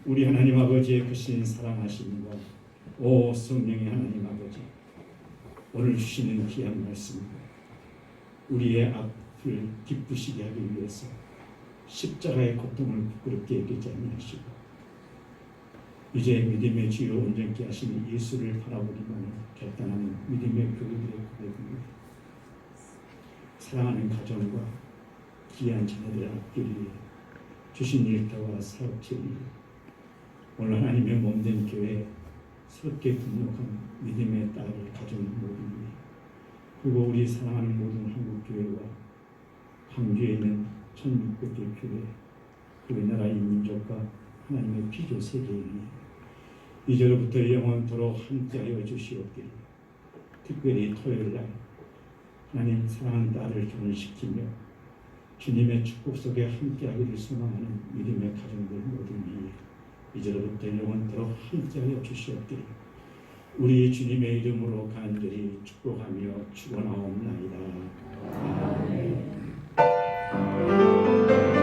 우리 하나님 아버지의 크신 사랑하심과 오 성령의 하나님 아버지, 오늘 주시는 귀한 말씀과 우리의 앞을 기쁘시게 하기 위해서 십자가의 고통을 부끄럽게 여기지 아니하시고 이제 믿음의 주요 온전케 하시는 예수를 바라보기만 결단하는 믿음의 교회들의 고백입니다. 사랑하는 가정과 귀한 자녀들의 앞길을 위해 주신 일터와 사업체를 위해 오늘 하나님의 몸된 교회 새롭게 등록한 믿음의 딸을 가진 모든 이, 그리고 우리 사랑하는 모든 한국교회와 광주에 있는 1600개 교회, 우리나라 인민족과 하나님의 피조 세계인이 이제로부터 영원토록 함께하여 주시옵기를. 특별히 토요일날 하나님 사랑하는 딸을 결혼시키며 주님의 축복 속에 함께하기를 소망하는 믿음의 가정들 모든 이제로부터 영원토록 함께하여 주시옵기를 우리 주님의 이름으로 간절히 축복하며 축원하옵나이다. 아멘.